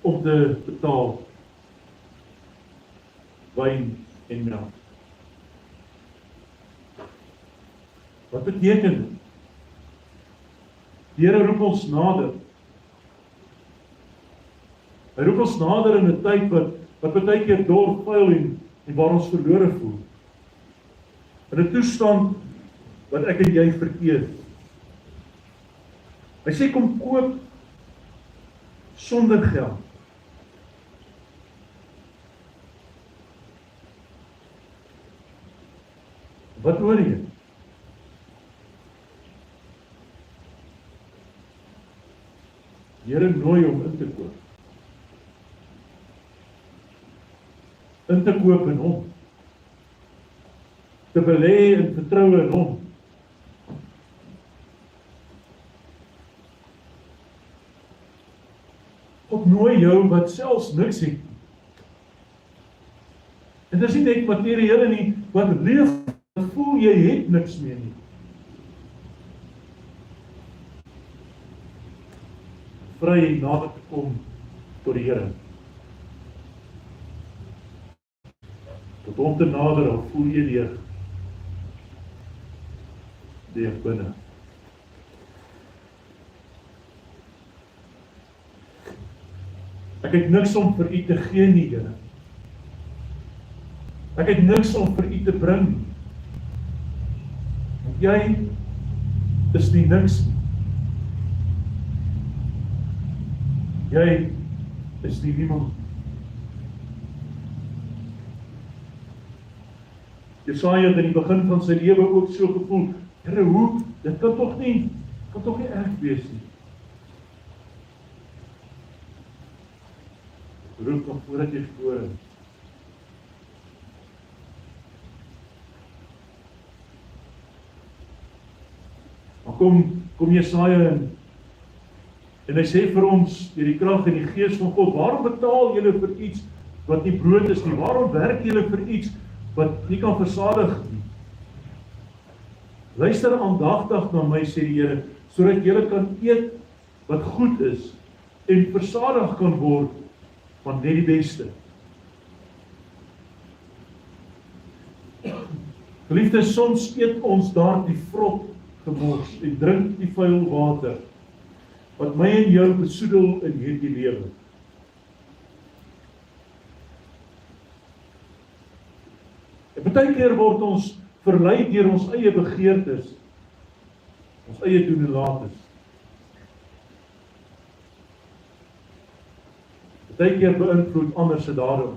Speaker 2: om te betaal wyn en melk. Wat beteken dit? Die Here roep ons nader. Hy roep ons nader in 'n tyd wat baie keer dor, vuil en waar ons verlore voel. In 'n toestand wat ek en jy verkeer. Hy sê kom koop sonder geld. Wat hoor jy? Die Here nooi om in te koop. In te koop in hom. Te belê en vertroue in hom. God nooi jou wat selfs niks het. En dit is nie net materiële nie, wat leef, wat voel jy het niks meer nie. Vry en nader te kom tot die Here. Tot hom te nader, al voel jy leeg binne. Ek het niks om vir u te gee nie, Here. Ek het niks om vir u te bring. Want jy is nie niks nie. Jy is nie niemand. Jesaja het in die begin van sy lewe ook so gevoel, Here, hoe? Dit kan tog nie erg wees nie. Roep nog voordat jy voor is. Maar kom Jesaja en hy sê vir ons, deur die krag en die gees van God, waarom betaal julle vir iets wat nie brood is nie? Waarom werk julle vir iets wat nie kan versadig nie? Luister aandagtig na my, sê die Here, sodat julle kan eet wat goed is en versadig kan word van net die beste. Geliefdes, soms eet ons daar die vrot gemors en drink die vuil water wat my en jou besoedel in hierdie lewe. En baie keer word ons verlei deur ons eie begeertes, ons eie doen en lates. Baie keer beïnvloed ander se dade.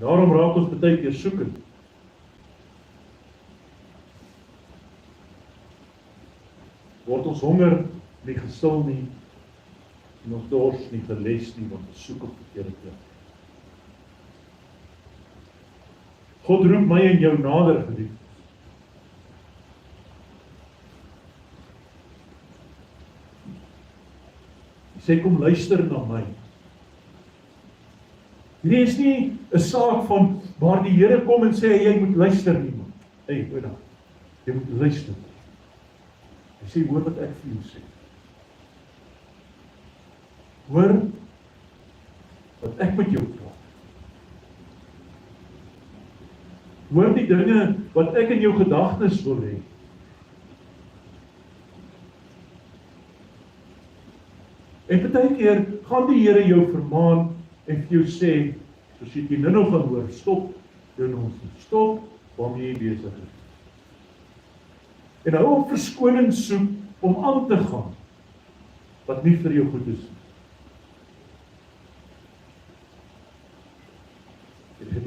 Speaker 2: Daarom raak ons baie keer soekend. Word ons honger nie gestil nie, en ons dors nie geles nie, want ons soek op verkeerde plek. God roep my en jou nader, geliefdes. Hy sê, kom luister na my. Hierdie is nie 'n saak van waar die Here kom en sê, jy moet luister nie, man. Hey, hoor dan, jy moet luister. Hy sê, hoor wat ek vir jou sê. Hoor wat ek met jou praat. Hoor die dinge wat ek in jou gedagtes wil hê. En baie keer gaan die Here jou vermaan en vir jou sê, soos jy die nou gaan hoor, stop jou nonsens, stop waarmee jy besig is. En hou op verskoning soek om aan te gaan wat nie vir jou goed is.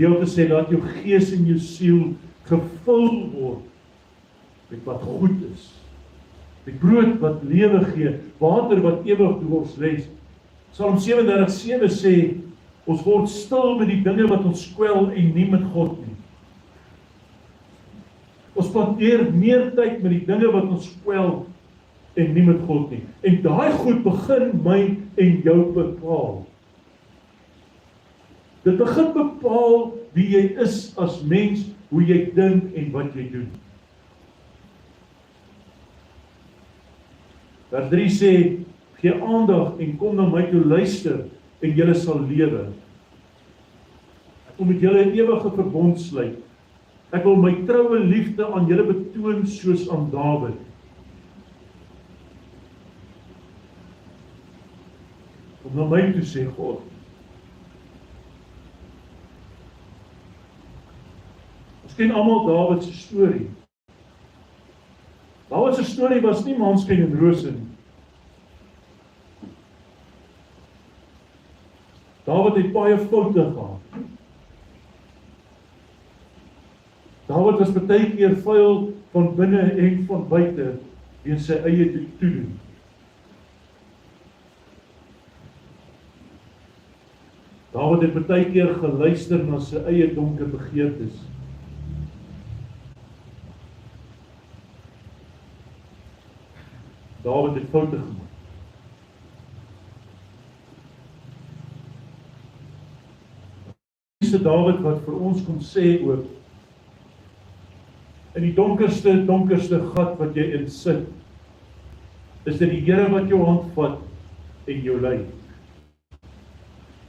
Speaker 2: gedeelte sê, laat jou gees en jou siel gevul word met wat goed is. Met brood wat lewe gee, water wat ewig dors les. Psalm 37:7 sê, ons word stil met die dinge wat ons kwel en nie met God nie. Ons spandeer meer tyd met die dinge wat ons kwel en nie met God nie. En daai goed begin my en jou bepaal. Dit begin bepaal wie jy is as mens, hoe jy dink en wat jy doen. Vers 3 sê, gee aandag en kom na my toe luister en julle sal lewe. Ek wil met julle 'n ewige verbond sluit. Ek wil my troue liefde aan julle betoon soos aan Dawid. Kom na my toe, sê God. Ons ken almal Dawid se storie. Dawid se storie was nie maanskyn en rose nie. Dawid het baie foute gehad. Dawid was baie keer vuil van binne en van buite weens sy eie toedoen. Dawid het baie keer geluister na sy eie donker begeertes. Dawid het foute gemaak. Dis Dawid wat vir ons kom sê ook, in die donkerste gat wat jy insit, is dit die Here wat jou hand vat en jou lei.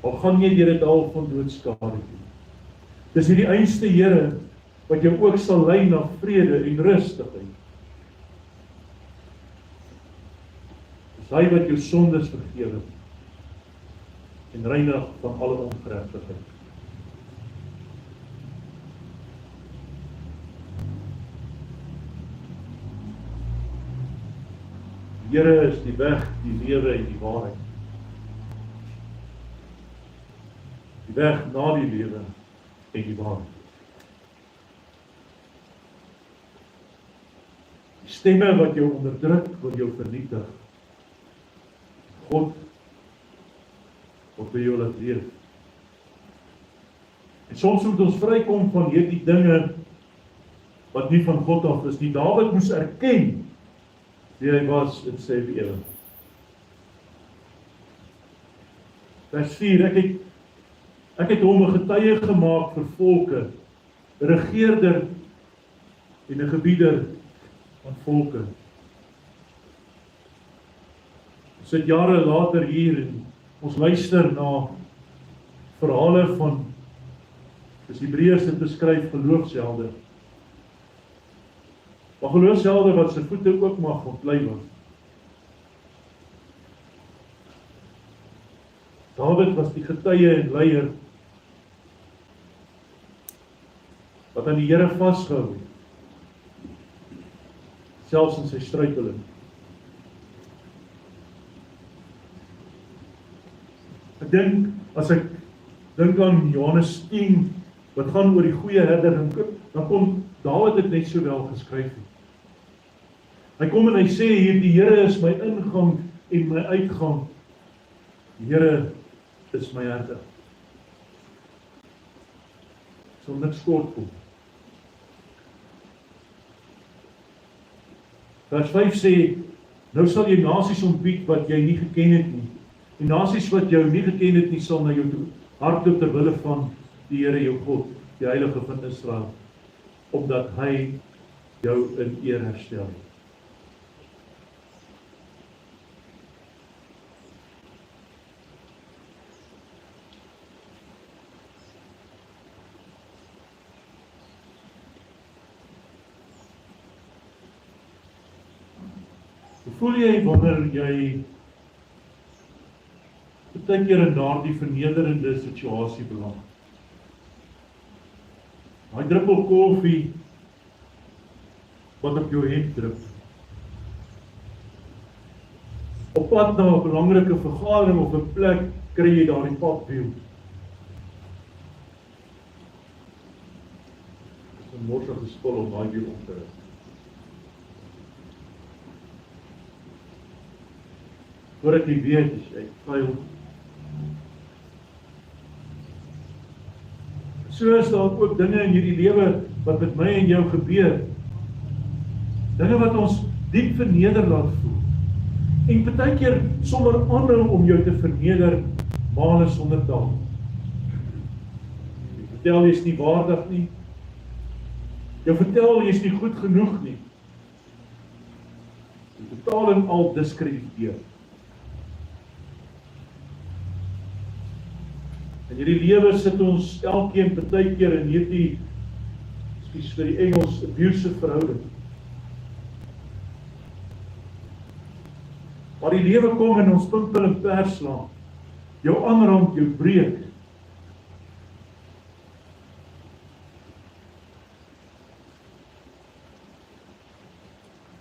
Speaker 2: Al gaan jy deur 'n dal van doodskade. Dis hierdie einste Here wat jou ook sal lei na vrede en rustigheid. Dis hy wat jou sondes vergewe en reinig van alle ongeregtigheid. Die Here is die weg, die lewe en die waarheid. Die weg na die lewe en die waarheid. Die stemme wat jou onderdruk, wil jou vernietig. God wat by jou laat leef. En soms moet ons vrykom van hierdie dinge wat nie van God af is nie. Dawid moes erken wie hy was in sy lewe. Vers 4, ek het hom 'n getuie gemaak vir volke, 'n regeerder en 'n gebieder van volke. Ons sit jare later hier en ons luister na verhale van, dis Hebreërs dit beskryf, geloofshelde. Maar geloofshelde wat sy voete ook mag ontlei was. Dawid was die getuie en leier wat aan die Here vasgehou het, selfs in sy struikeling. Ek dink, as ek dink aan Johannes 10, wat gaan oor die goeie herder, dan kon Dawid dit net so wel geskryf het. Hy kom en hy sê hier, die Here is my ingang en my uitgang. Die Here is my herder. Sal niks kort kom. Vers 5 sê, nou sal jy nasies ontbied wat jy nie geken het nie. Die nasies wat jou nie geken het nie, sal na jou toe hardloop ter wille van die Here jou God, die Heilige van Israel, omdat hy jou in eer herstel het. Hoe voel jy wanneer jy baie keer in daardie vernederende situasie beland? Daai druppel koffie wat op jou hemp drup. Op pad na 'n belangrike vergadering of 'n plek kry jy daardie papwiel. 'n morsige spul om daai weer op te rig. Voordat jy weet, is jy vuil. So is daar ook dinge in hierdie lewe wat met my en jou gebeur. Dinge wat ons diep verneder laat voel. En partykeer sonder aanhou om jou te verneder, male sonder taal. Jy vertel jy is nie waardig nie. Jy vertel jy is nie goed genoeg nie. Jy totaal en al diskrediteer. In hierdie lewe sit ons elkeen partykeer in hierdie, ekskuus vir die Engels, abusive verhouding. Maar die lewe kom en ons pimpel en pers slaan. Jou aanrand, jou breek.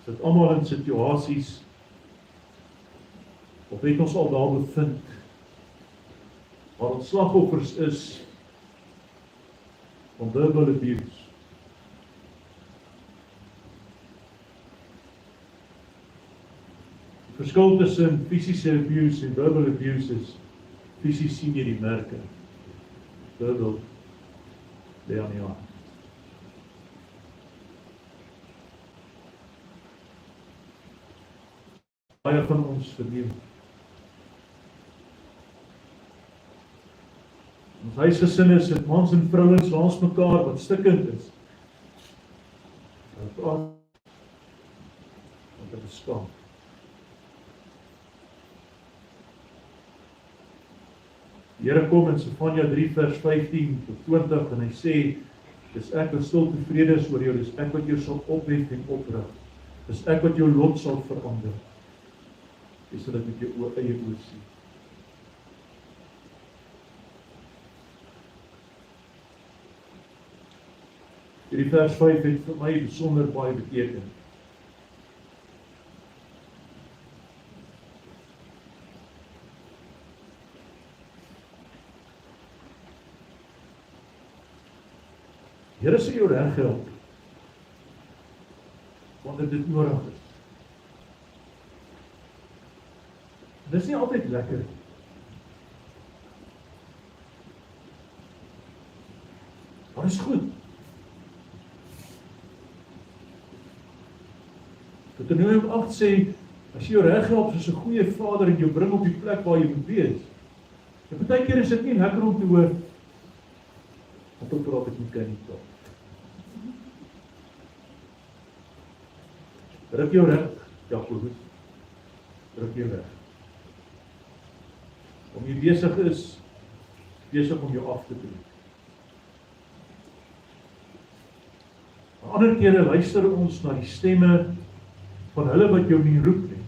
Speaker 2: Sit almal in situasies, of het ons al daar bevind, waar ons slagoffers is van verbal abuse. Die verskil tussen fisiese abuse en verbal abuse is, fisies sien jy die merke, verbal lê aan die hand. Baie van ons verneem. Ons huisgesinne sit mans en vrouens langs mekaar wat stikkend is. Hulle praat wat dit skaam. Die Here kom in Sefanja 3 vers 15 tot 20 en hy sê, dis ek wat stil tevrede is oor jou, dis ek wat jou sal ophef en oprig. Dis ek wat jou lot sal verander. Jy sal dit met jou eie oë sien. Hierdie vers 5 het vir my besonder baie beteken. Die Here sê jou reg help, wanneer dit nodig is. Dis nie altyd lekker. Maar is goed. Deuteronomium 8 sê, as jy jou reg help soos 'n goeie vader en jou bring op die plek waar jy moet wees. En partykeer is dit nie lekker om te hoor, wat ook praat ek met kan nie taal. Druk jou reg, Jakobus. Druk jou reg. Om jy besig is, besig om jou af te breek. Ander kere luister ons na die stemme van hulle wat jou nie roep nie.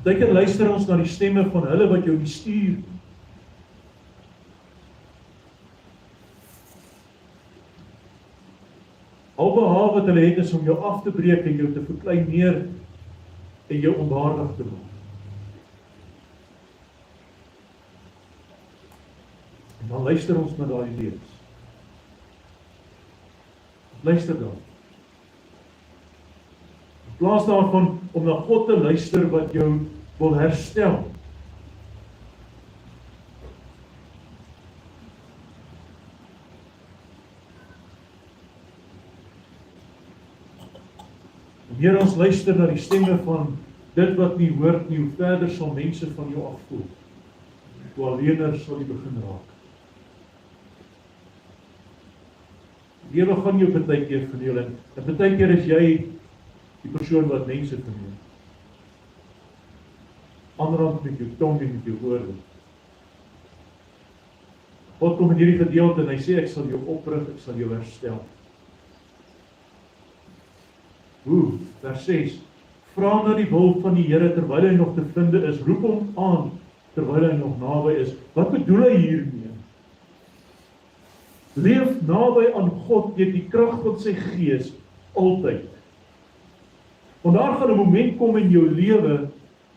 Speaker 2: Partykeer luister ons na die stemme van hulle wat jou nie stuur nie. Al behalwe wat hulle het is om jou af te breek en jou te verkleineer en jou onwaardig te maak. En dan luister ons na daai leuns. Luister dan. In plaas daarvan om na God te luister wat jou wil herstel. Hier ons luister na die stemme van dit wat nie hoort nie, hoe verder sal mense van jou afvoer. Hoe alleener sal jy begin raak. Lewe gaan jou partykeer verniel en partykeer is jy die persoon wat mense verniel. Anderhand met jou tong en met jou woorde. God kom in hierdie gedeelte en hy sê ek sal jou oprig, ek sal jou herstel. Hoe? Vers 6. Vra na die wil van die Here terwyl hy nog te vinde is, roep hom aan terwyl hy nog naby is. Wat bedoel hy hiermee? Leef naby aan God deur die krag van sy Gees altyd. Want daar gaan 'n moment kom in jou lewe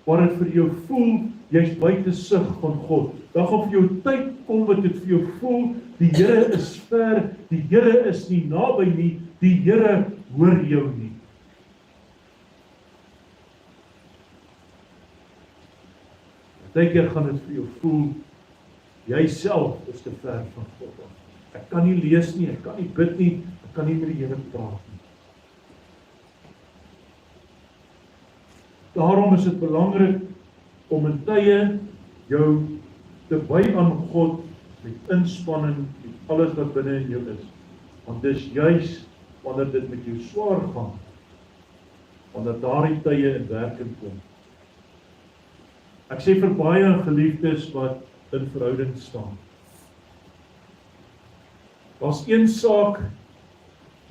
Speaker 2: waar dit vir jou voel jy's buite sig van God. Dan gaan vir jou tyd kom wat dit vir jou voel, die Here is ver, die Here is nie naby nie, die Here hoor jou nie. Partykeer gaan dit vir jou voel, jy self is te ver van God af. Ek kan nie lees nie, ek kan nie bid nie, ek kan nie met die Here praat nie. Daarom is dit belangrik om in tye jou te wy aan God met inspanning, met alles wat binne in jou is. Want dis juis wanneer dit met jou swaar gaan, wanneer daardie tye in werking kom. Ek sê vir baie geliefdes wat in verhouding staan. Daar's een saak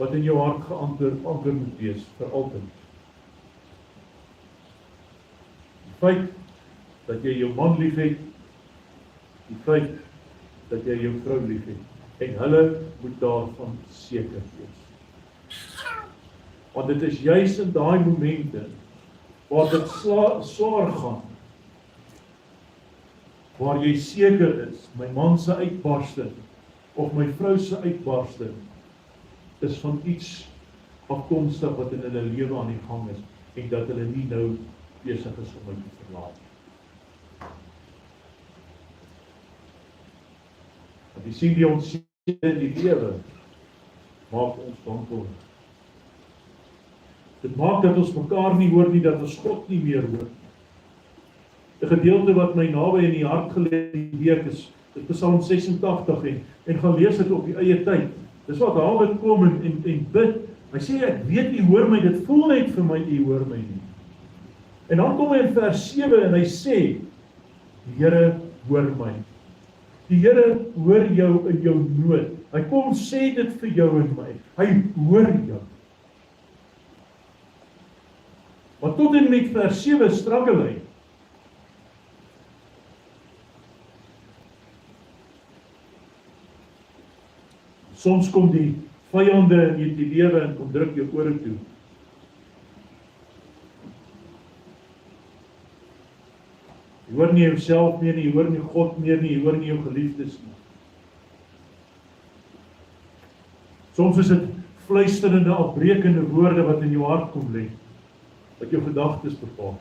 Speaker 2: wat in jou hart geanker moet wees, vir altyd. Die feit dat jy jou man liefhet, die feit dat jy jou vrou liefhet, en hulle moet daarvan seker wees. Want dit is juis in daai momente waar dit swaar gaan, waar jy seker is, my man se uitbarsting of my vrou se uitbarsting is van iets afkomstig wat in hulle lewe aan die gang is en dat hulle nie nou besig is om my te verlaat. Want jy sien die onsekerheid in die lewe maak ons wankel. Dit maak dat ons mekaar nie hoor nie, dat ons God nie meer hoor. 'n gedeelte wat my naby in die hart gelê die week is Psalm 86 en gaan lees dit op die eie tyd. Dis wat Dawid kom en bid. Hy sê ek weet u hoor my, dit voel net vir my u hoor my nie. En dan kom hy in vers 7 en hy sê die Here hoor my. Die Here hoor jou in jou nood. Hy kom sê dit vir jou en my. Hy hoor jou. Maar tot en met vers 7 struggle hy. Soms kom die vyande in die lewe en kom druk jou ore toe. Jy hoor nie jouself meer nie, jy hoor nie God meer nie, jy hoor nie jou geliefdes nie. Soms is dit fluisterende, afbreekende woorde wat in jou hart kom lê, wat jou gedagtes bepaal.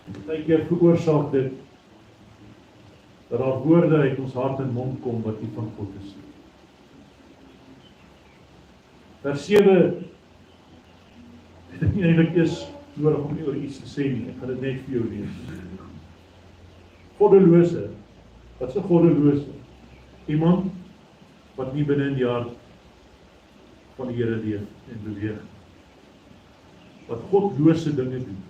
Speaker 2: Partykeer veroorsaak dit dat daar woorde uit ons hart en mond kom wat nie van God is. Vers 7 het ek nie eintlik eers nodig om nie oor iets te sê nie, ek gaan dit net vir jou lees. Goddelose, wat is 'n goddelose? Iemand wat nie binne in die hart van die Here leef en beweeg. Wat godlose dinge doen.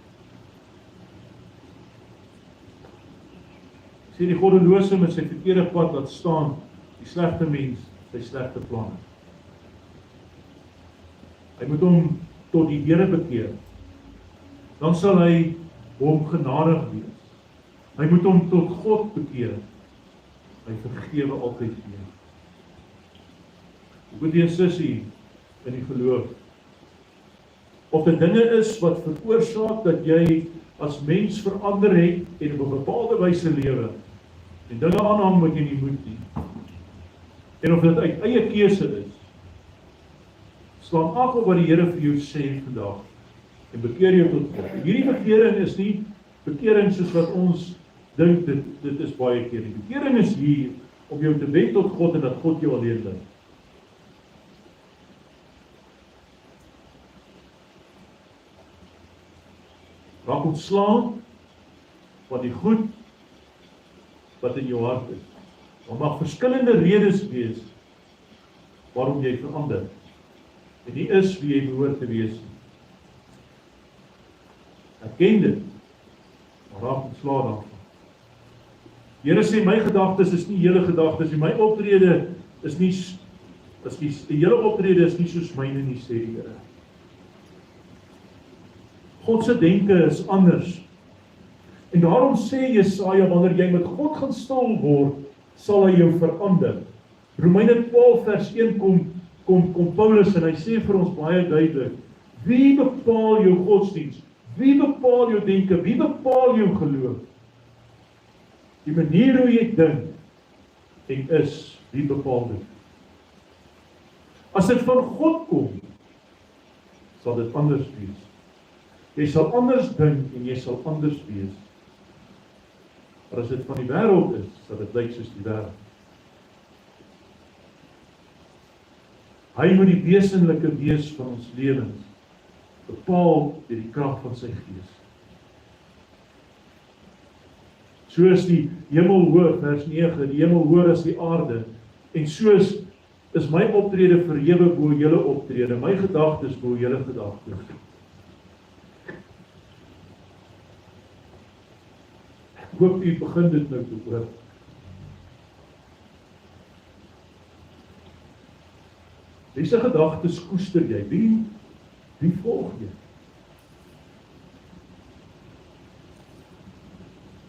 Speaker 2: Sê die goddelose met sy verkeerde pad laat staan, die slegte mens, sy slegte planne. Hy moet hom tot die Here bekeer. Dan sal hy hom genadig wees. Hy moet hom tot God bekeer. Hy vergewe altyd weer. Broer en sussie in die geloof. Of dit dinge is wat veroorsaak dat jy as mens verander het en op 'n bepaalde wyse lewe en dinge aanhang wat jy nie moet nie. En of dit uit eie keuse is. Slaan af op wat die Here vir jou sê vandag en bekeer jou tot God. Hierdie bekering is nie bekering soos wat ons dink dit is baie keer nie. Bekering is hier om jou te wend tot God en dat God jou alleen lei. Raak ontslaan van die goed wat in jou hart is. Daar mag verskillende redes wees waarom jy verander. En nie is wie jy behoort te wees nie. Erken dit, maar raak ontslaan daarvan. Die Here sê my gedagtes is nie julle gedagtes nie, my optrede is nie die hele optrede is nie soos myne nie, sê die Here. God se denke is anders. En daarom sê Jesaja, wanneer jy met God gaan stil word, sal hy jou verander. Romeine 12 vers 1 kom Paulus en hy sê vir ons baie duidelik, wie bepaal jou godsdiens? Wie bepaal jou denke? Wie bepaal jou geloof? Die manier hoe jy dink en is, wie bepaal dit? As dit van God kom, sal dit anders wees. Jy sal anders dink en jy sal anders wees. Maar as dit van die wêreld is, sal dit lyk soos die wêreld. Hy moet die wesenlike wees van ons lewens bepaal deur die krag van sy Gees. Soos die hemel hoog, vers 9, die hemel hoër as die aarde, en soos is my optrede verhewe bo julle optrede, my gedagtes bo julle gedagtes. Ek hoop u begin dit nou te hoor. Wie se gedagtes koester jy? Wie volg jy?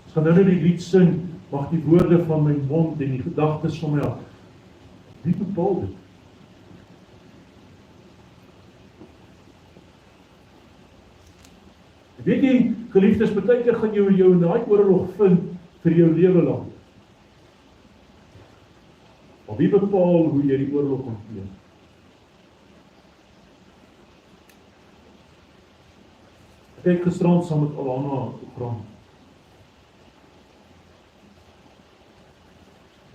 Speaker 2: Ons gaan nou die lied sing, mag die woorde van my mond en die gedagtes van my hart. Wie bepaal dit? Weet jy, geliefdes, baie keer gaan jou in daai oorlog vind vir jou lewe lank. Maar wie bepaal hoe jy die oorlog hanteer? Ek het gisterand saam met Alana gepraat.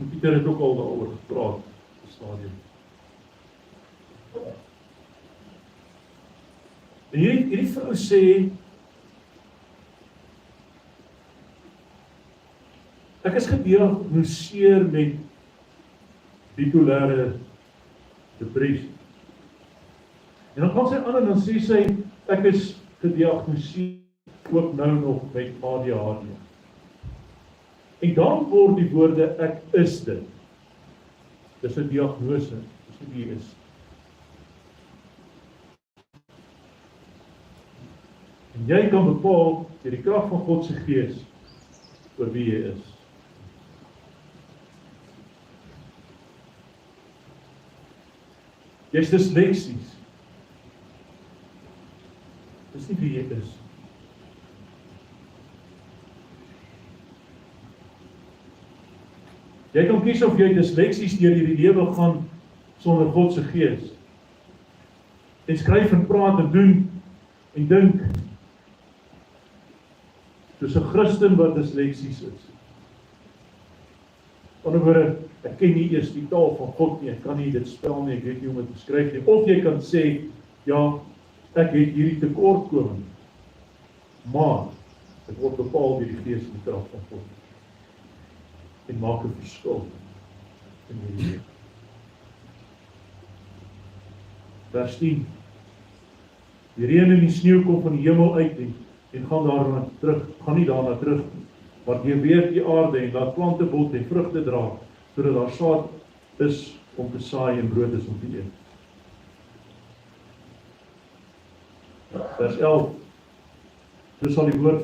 Speaker 2: En Pieter het ook al daaroor gepraat op die stadium. En hierdie vrou sê, ek is gediagnoseer met bipolêre depressie. En dan gaan sy aan en dan sê sy, ek is gediagnoseer ook nou nog met ADHD. En dan word die woorde, ek is dit. Dis 'n diagnose, dis nie wie jy is. En jy kan bepaal, deur die krag van God se Gees, oor wie jy is. Jy is disleksies. Dis nie wie jy is. Jy kan kies of jy disleksies deur hierdie lewe gaan sonder God se Gees. En skryf en praat en doen en dink soos 'n Christen wat disleksies is. Anderswoorde, ek ken nie eers die taal van God nie, ek kan nie dit spel nie, ek weet nie hoe om dit te skryf nie. Of jy kan sê, ja, ek het hierdie tekortkoming, maar ek word bepaal deur die Gees en die krag van God. En maak 'n verskil in hierdie lewe. Vers 10. Die reën en die sneeu kom van die hemel uit en gaan daarna terug, gaan nie daarna terug, maar jy weer die aarde en laat plante bot en vrugte dra, sodat daar saad is om te saai en brood is om te eet. Vers 11. So sal die woord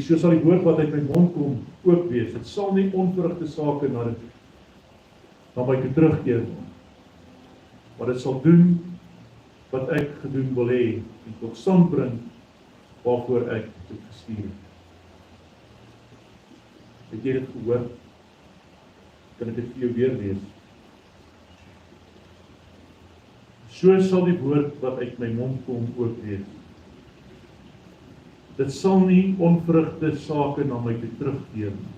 Speaker 2: so sal die woord wat uit my mond kom ook wees. Dit sal nie onverrigte sake na my toe terugkeer nie. Maar dit sal doen wat ek gedoen wil hê en tot stand bring waarvoor ek dit gestuur het. Het jy dit gehoor? Kan ek dit vir jou weer lees? So sal die woord wat uit my mond kom ook wees. Dit sal nie onverrigte sake na my toe terugkeer nie.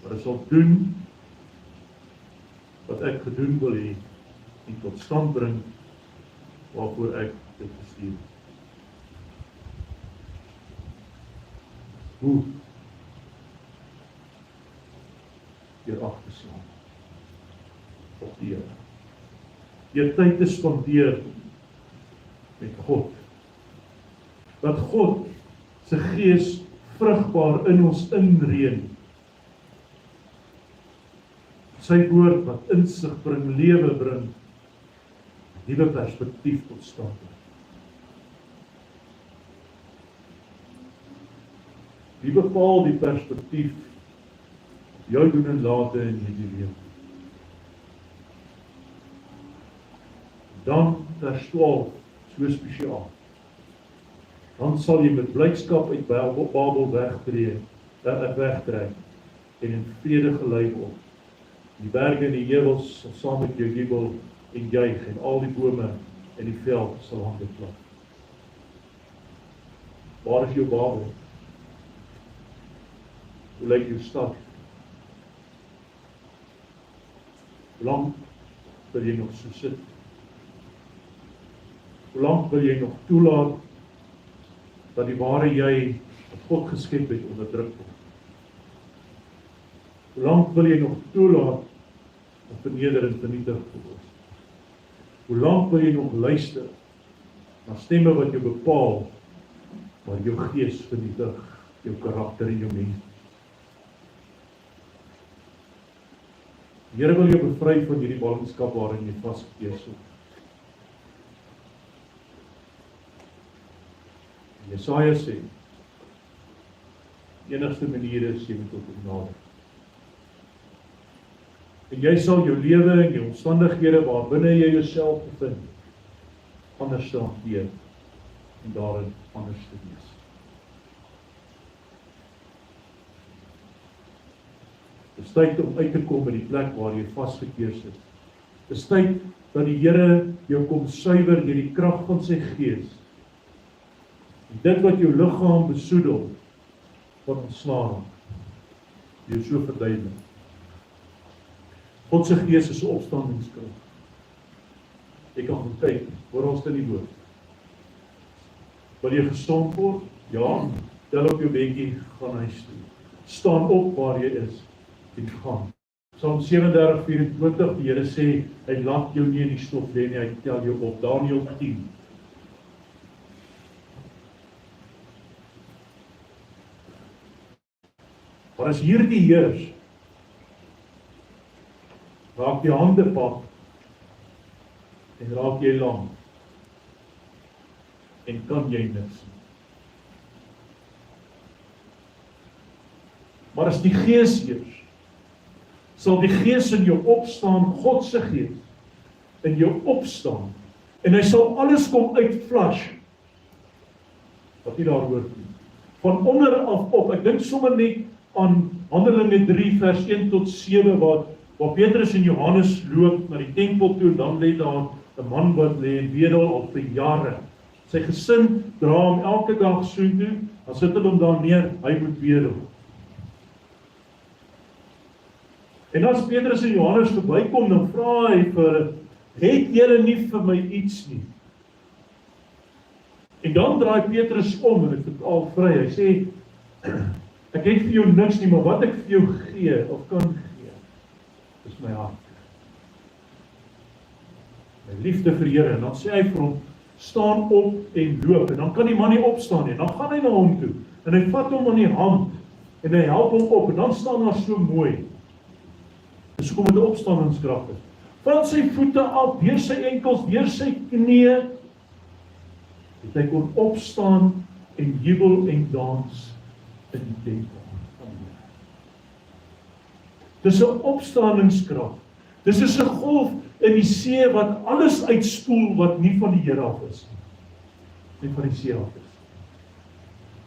Speaker 2: Maar dit sal doen wat ek gedoen wil hê en tot stand bring waarvoor ek dit gestuur het. Hoe? Deur af te slaan op die Here. Deur tyd te spandeer met God. Dat God se Gees vrugbaar in ons inreën. Sy woord wat insig bring, lewe bring, nuwe perspektief tot stand bring. Wie bepaal die perspektief jou doen en late in hierdie lewe? Dan vers 12, so spesiaal. Dan sal jy met blydskap uit Babel wegtrek en in vrede gelei word. Die berge en die heuwels sal saam met jou jubel en juig en al die bome en die veld sal hande klap. Waar is jou Babel? Hoe lyk jou stad? Hoe lank wil jy nog so sit? Hoe lank wil jy nog toelaat dat die ware jy wat God geskep het onderdruk word? Hoe lank wil jy nog toelaat dat vernedering vernietig word? Hoe lank wil jy nog luister na stemme wat jou bepaal, maar jou gees vernietig, jou karakter en jou mens? Die Here wil jou bevry van hierdie ballingskap waarin jy vasgekeer sit. Jesaja sê, die enigste manier is jy moet tot hom nader. En jy sal jou lewe en jou omstandighede waarbinne jy jouself bevind, anders te hanteer en daarin anders te wees. Dit is tyd om uit te kom by die plek waar jy vasgekeer sit. Dit is tyd dat die Here jou kom suiwer deur die krag van sy Gees. En dit wat jou liggaam besoedel, van ontslaan raak. Jy so verduidelik. God se Gees is 'n opstandingskrag. Jy kan gaan kyk, hoor ons dit in die woord. Wil jy gesond word? Ja, tel op jou bedjie, gaan huis toe. Staan op waar jy is en gaan. Psalm 37:24, die Here sê, hy laat jou nie in die stof lê nie, hy tel jou op. Daniël 10. Maar as hierdie heers, raak jy hande pak en raak jy lam en kan jy niks. Maar as die Gees heers, sal die Gees in jou opstaan, God se Gees in jou opstaan en hy sal alles kom uitflash wat nie daar hoort nie. Van onder af op, ek dink sommer net aan Handelinge 3 vers 1 tot 7 waar Petrus en Johannes loop na die tempel toe en dan lê daar 'n man wat lê en wedel al vir jare. Sy gesin dra hom elke dag soontoe, dan sit hulle hom daar neer, hy moet wedel. En as Petrus en Johannes verbykom, dan vra hy vir hulle, het julle nie vir my iets nie? En dan draai Petrus om en dit al vry, hy sê, ek het vir jou niks nie, maar wat ek vir jou gee, of kan gee, is my hart. My liefde vir Here, en dan sê hy vir hom, staan op en loop, en dan kan die man nie opstaan nie, dan gaan hy na hom toe, en hy vat hom aan die hand, en hy help hom op, en dan staan daar so mooi. Dis hoekom dit 'n opstandingskrag is. Van sy voete af, deur sy enkels, deur sy knieë, het hy kon opstaan en jubel en dans in die tempel. Dis 'n opstandingskrag. Dis is 'n golf in die see wat alles uitspoel wat nie van die Here af is nie. Nie van die see af is.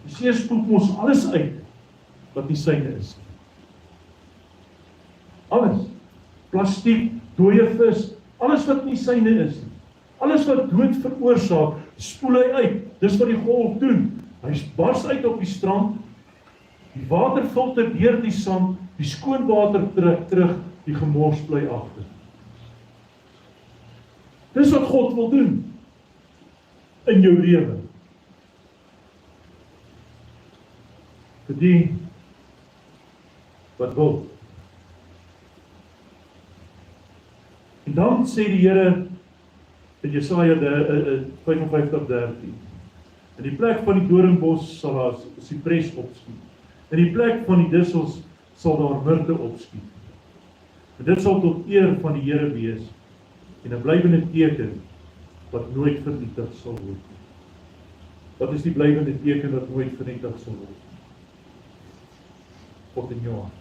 Speaker 2: Die see spoel mos alles uit wat nie syne is nie. Alles. Plastiek, dooie vis, alles wat nie syne is nie. Alles wat dood veroorsaak, spoel hy uit. Dis wat die golf doen. Hy bars uit op die strand, die water filter deur die sand, die skoon water trek terug, die gemors bly agter. Dis wat God wil doen in jou lewe. Vir die wat wil. En dan sê die Here in Jesaja 55:13, in die plek van die doringbos sal daar sipres opskiet. In die plek van die dissels sal daar mirte opskiet. En dit sal tot eer van die Here wees en 'n blywende teken wat nooit vernietig sal word. Wat is die blywende teken wat nooit vernietig sal word? God in jou hart.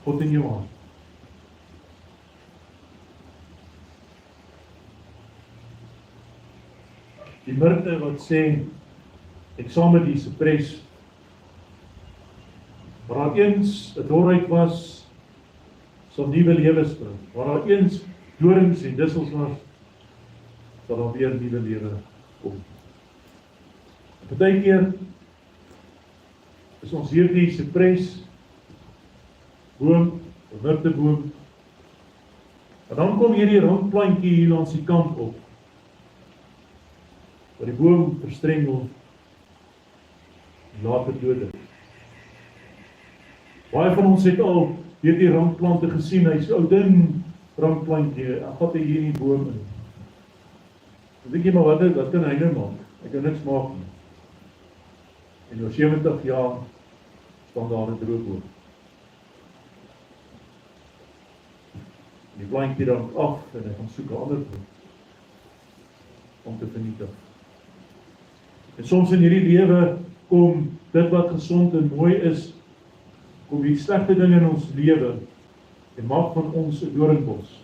Speaker 2: God in jou hart. Die Myrte wat sê, ek saam met die Cypress, waar daar eens 'n dorheid was, sal nuwe lewe spring. Waar daar eens dorings en dussels was, sal daar weer nuwe lewe kom. Partykeer is ons hierdie Cypress boom, 'n myrteboom, en dan kom hierdie randplantjie hier langs die kant op, waar die boom verstrengel en later dood. Baie van ons het al hierdie randplante gesien, hy's 'n ou dun randplantjie, en gat hy hier in die boom in. Dan dink jy maar wat kan hy nou maak? Hy kan niks maak nie. En oor 70 jaar staan daar 'n droë boom. Die plantjie raak af en hy gaan soek 'n ander boom om te vernietig. En soms in hierdie lewe kom dit wat gesond en mooi is, kom die slegte dinge in ons lewe en maak van ons 'n doringbos.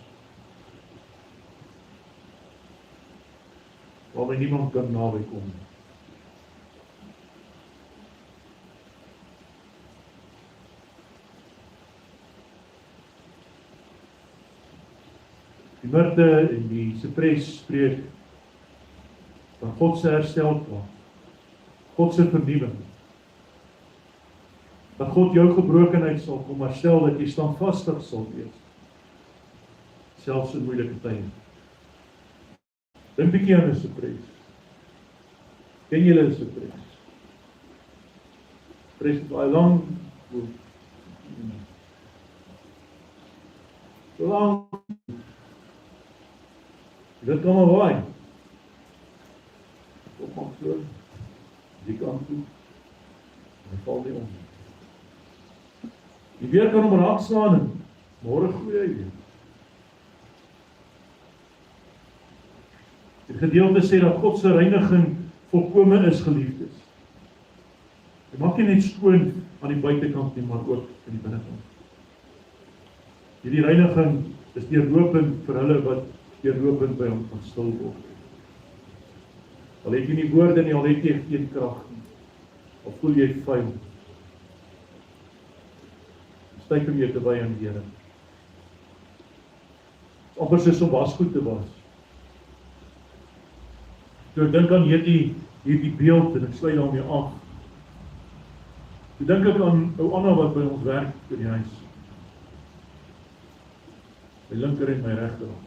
Speaker 2: Waarby niemand kan naby kom nie. Die Myrte en die Cypress spreek van God se herstelplan, God se vernuwing. Dat God jou gebrokenheid sal kom herstel, dat jy standvastig sal wees, selfs in moeilike tye. Dink bietjie aan 'n Cypress. Ken julle 'n Cypress? Cypress het baie lang, so lang. Dit kan maar waai. Op maak so, die kant toe, en val die om. Die weer kan hom raak slaan en môre groei hy weer. Die gedeelte sê dat God se reiniging volkome is, geliefdes. Hy maak nie net skoon aan die buitekant nie, maar ook in die binnekant. Hierdie reiniging is deurlopend vir hulle wat deurlopend by hom van stil word. Al het jy nie woorde nie, al het jy geen krag nie, al voel jy vuil. Tyd om jou te wy aan die Here. Amper soos om wasgoed te was. Toe ek dink aan hierdie beeld en ek sluit daarmee af. Toe dink ek aan ou Anna wat by ons werk by die huis. My linker en my regterhand.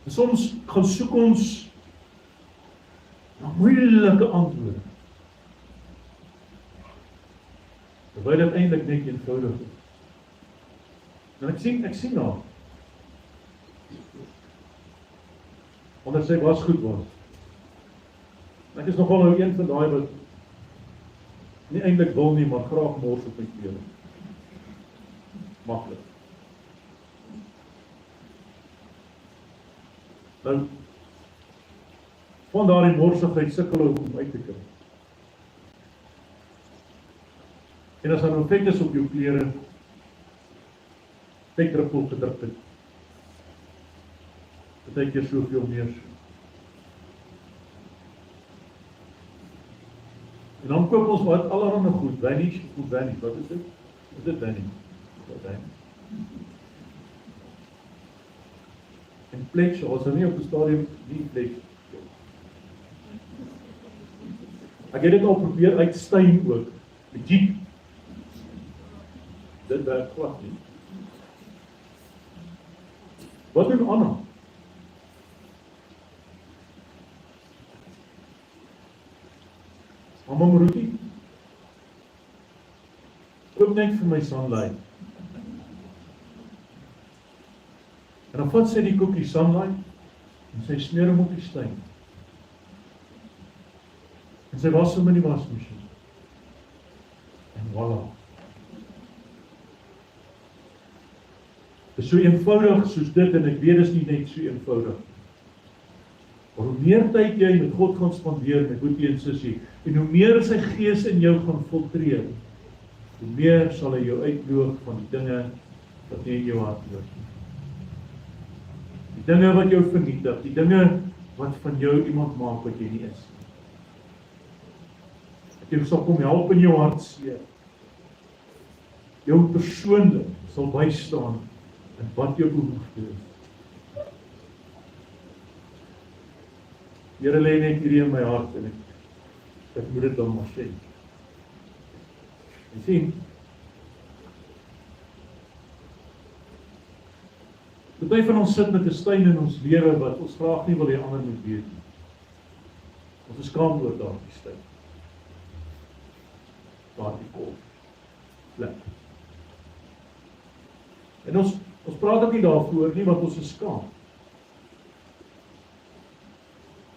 Speaker 2: En soms gaan soek ons na moeilike antwoorde. Terwyl dit eintlik net eenvoudig is. En ek sien daar. Omdat sy was goed was. Ek is nogal nou een van daai wat nie eintlik wil nie, maar graag mors op my klere. Maklik. Nou, van daardie morsigheid sukkel ek om uit te kry. En as daar nou vet is op jou klere, vetdruppel gedruk het. Partykeer soveel meer. En dan koop ons wat allerhande goed, Vanish, wat is dit? Is dit Vanish? En Pledge, ons het nie op die stadium nie Pledge. Ek het dit al probeer uitstuin ook, met Jeep. Dit werk glad nie. Wat doen Anna? Mamma Maruti, koop net vir my Sunlight. En dan vat sy die koekie Sunlight en sy smeer hom op die steen. En sy was hom in die wasmasjien. En voilà. Dit is so eenvoudig soos dit, en ek weet is nie net so eenvoudig. Maar hoe meer tyd jy met God gaan spandeer, met boetie en sussie, en hoe meer sy gees in jou gaan filtreer, hoe meer sal hy jou uitloop van die dinge wat nie in jou hart loop. Die dinge wat jou vernietig, die dinge wat van jou iemand maak wat jy nie is. Dat jy sal kom help in jou hartseer. Jou persoonlik sal bystaan in wat jou behoefte is. Here lê net hierdie in my hart en ek moet dit dan maar sê. Jy sien, party van ons sit met 'n steen in ons lewe wat ons graag nie wil hê ander moet weet nie. Ons is skaam oor daardie steen. Daardie kol. Plek. En ons praat ook nie daarvoor nie, want ons is skaam.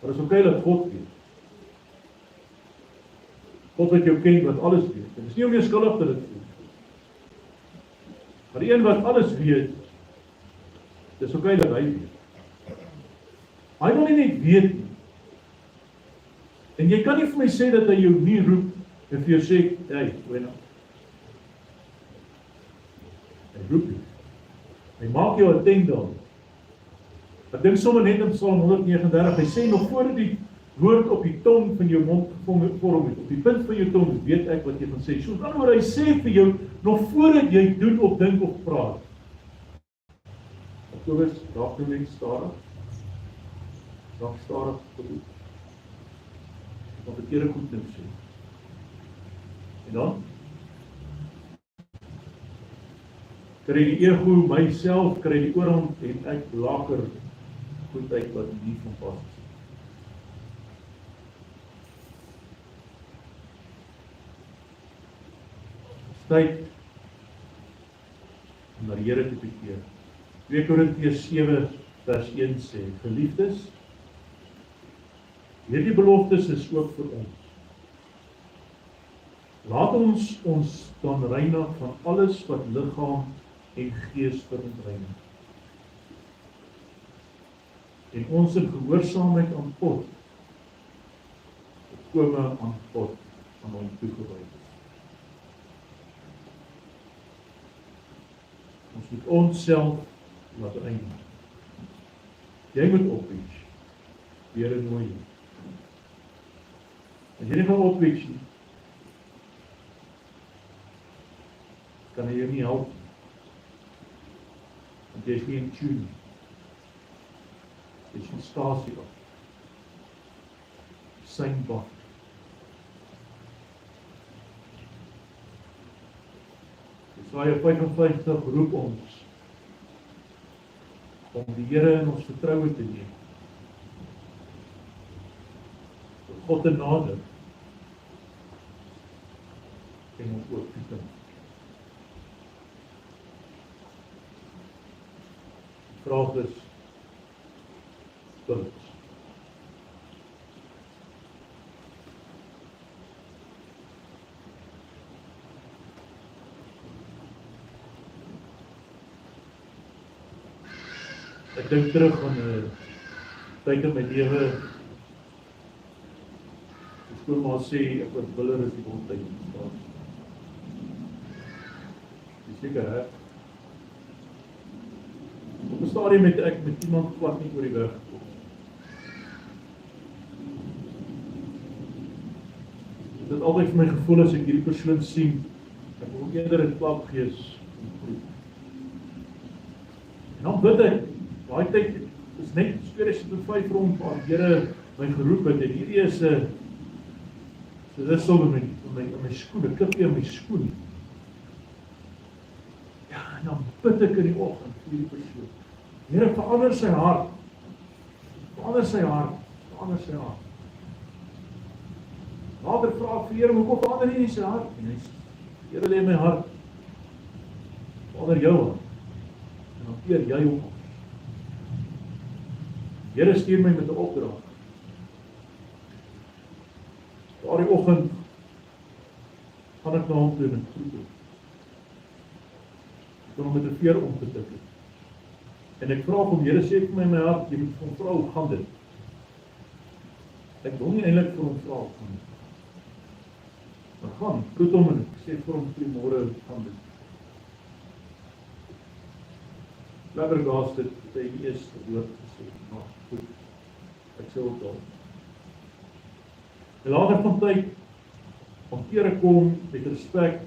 Speaker 2: Maar dit is oké dat God weet. God wat jou ken, wat alles weet. En dit is nie om jou skuldig te dit voel. Maar die een wat alles weet, dit is oké dat hy weet. Hy wil nie net weet nie. En jy kan nie vir my sê dat hy jou nie roep en vir jou sê, hey, Wena. Hy roep jou. Hy maak jou attent daarop. Ek dink sommer net in Psalm 139, hy sê nog voordat die woord op die tong van jou mond gevorm het, op die punt van jou tong, weet ek wat jy gaan sê. So dan word hy sê vir jou, nog voordat jy doen of dink of praat. Jakobus, raak nou net stadig. Raak stadig tot u. Wat verkeerde goed nou sê. En dan? Kry die ego myself, kry die oorhand en ek laker goed uit wat nie van pas is. Tyd om na die Here te bekeer. 2 Korintiërs 7 vers 1 sê, geliefdes, hierdie beloftes is ook vir ons. Laat ons ons dan reinig van alles wat liggaam en gees verontreinig. En ons in gehoorsaamheid aan God, volkome aan God, aan hom toegewy is. Ons moet onsself laat reinig. Jy moet opreach. Here nooi jou. As jy nie gaan opreach nie, kan hy jou nie help. Want jy is nie in tune. Jy is van stasie af. Synbak. Jesaja 55 roep ons om die Here in ons vertroue te neem. Tot God te nader en ons oop te dink. Die vraag is, wil ons? Ek dink terug aan 'n tyd in my lewe. Die skoolma sê ek was willer as die bondtyd in staat. Dis seker hè. Op 'n stadium het ek met iemand kwart nie oor die weg gekom. Dit het altyd vir my gevoel as ek hierdie persoon sien, ek wil eerder 'n klap gee as 'n groet. En dan bid ek. Daai tyd is net 2005 rond waar die Here my geroep het en hierdie is 'n so dis so in my skoen, 'n klipie in my skoen. Ja, en dan bid ek in die oggend vir die persoon. Here, verander sy hart. Verander sy hart. Verander sy hart. Later vra ek vir Here, hoekom verander hy nie sy hart nie? En hy sê, Here lê in my hart. Verander jou hart. En dan keer jy hom. Here stuur my met 'n opdrag. Daardie oggend gaan ek na hom toe en groet hom. Ek wil hom met 'n veer om te tik. En ek vra hom, Here sê vir my in my hart, jy moet vir hom vra hoe gaan dit? Ek wil nie eintlik vir hom vra hoe gaan dit. Maar gaan, groet hom en ek sê vir hom, môre hoe gaan dit? Flabbergasted het hy die eerste woord gesê, maar goed, ek sê ook al. En later van tyd, hanteer ek hom met respek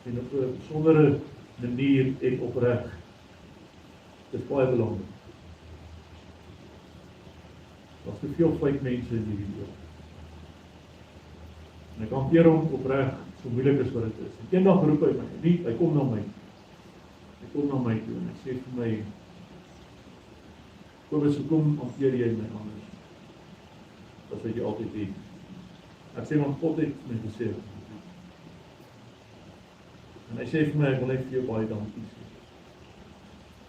Speaker 2: en op 'n besondere manier en opreg. Dit is baie belangrik. Daar's te veel feit mense in hierdie wêreld. En ek hanteer hom opreg, so moeilik as wat dit is. En eendag roep hy my, nie, hy kom na my. Hy kom na my toe en hy sê vir my, Kobus, hoekom hanteer jy my anders? As wat jy altyd doen. Ek sê, want God het my gesê. En hy sê vir my, ek wil net vir jou baie dankie sê.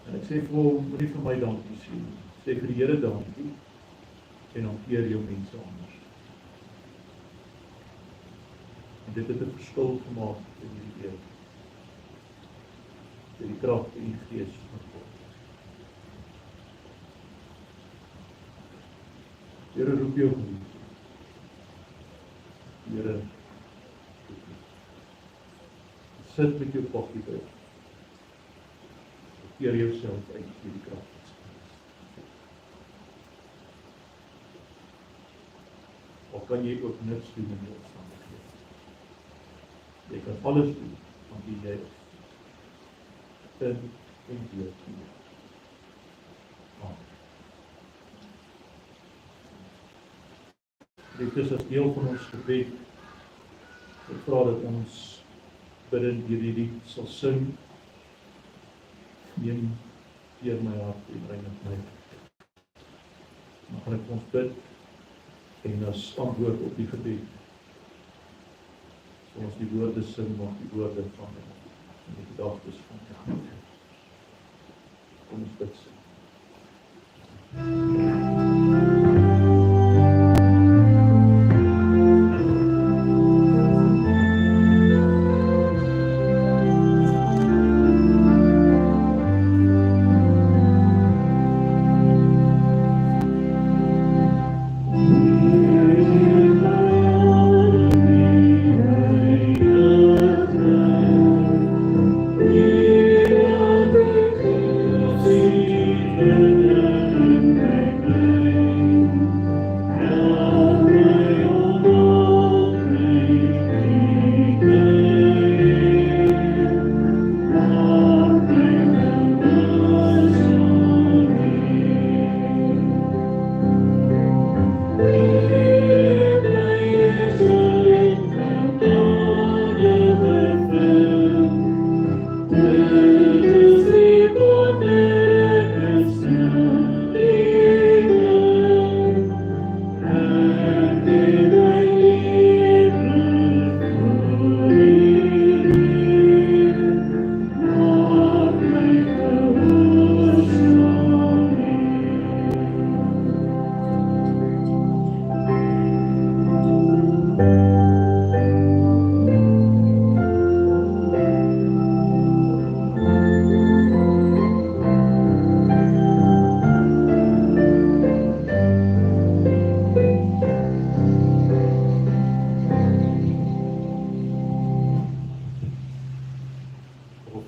Speaker 2: En ek sê vir hom, moet nie vir my dankie sê. Sê vir die Here dankie en hanteer jou mense anders. En dit het 'n verskil gemaak in hierdie wêreld. Deur die krag en die gees van God. Here roep jou geliefde. Here sit met jou pakkie by. Keer jouself uit hierdie krag. Of kan jy ook niks doen in jou omstandighede? Jy kan alles doen, want jy is in en deur die. Amen. Dit is as deel van ons gebed. Ek vra dat ons bidend hierdie lied sal sing. Neem deur my hart en reinig my. Dan gaan ek ons bid en as antwoord op die gebed. So ons die woorde sing, mag die woorde van en die gedagtes van die gebed. Kom ons bid sing.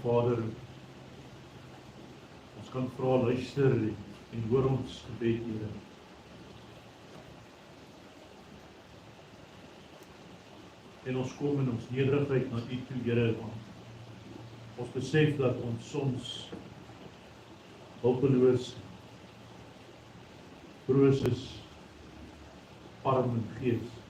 Speaker 2: Vader, ons kan vra, luister en hoor ons gebed, Here. En ons kom in ons nederigheid na U toe, Here, want ons besef dat ons soms hulpeloos, broos is, arm in gees.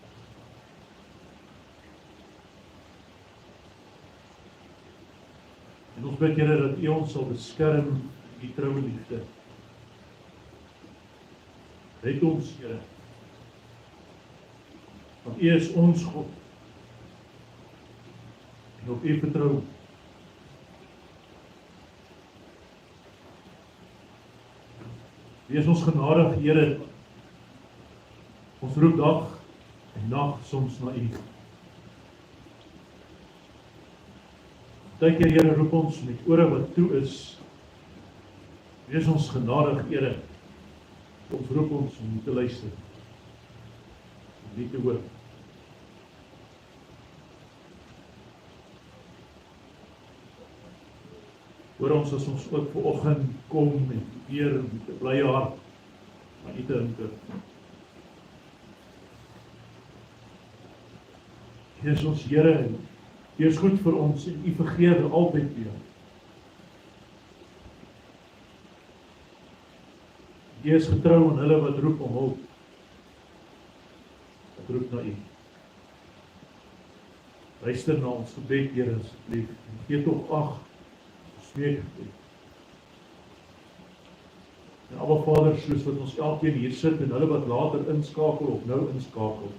Speaker 2: En ons bid, Here, dat U ons sal beskerm in die troue liefde. Red ons, Here. Want U is ons God. En op U vertrou. Wees ons genadig, Here. Ons roep dag en nag soms na U. Partykeer, Here, roep ons met ore wat toe is. Wees ons genadig, Here. Ons roep ons om nie te luister. Om nie te hoor. Hoor ons as ons ook vanoggend kom en weer met 'n blye hart aan U te hinker. U is ons Here, U is goed vir ons en U vergewe altyd weer. U is getrou aan hulle wat roep om hulp. Wat roep na U. Luister na ons gebed, Here, asseblief. Gee tog ag, smeek U. En Abba Vader, soos wat ons elkeen hier sit en hulle wat later inskakel of nou inskakel.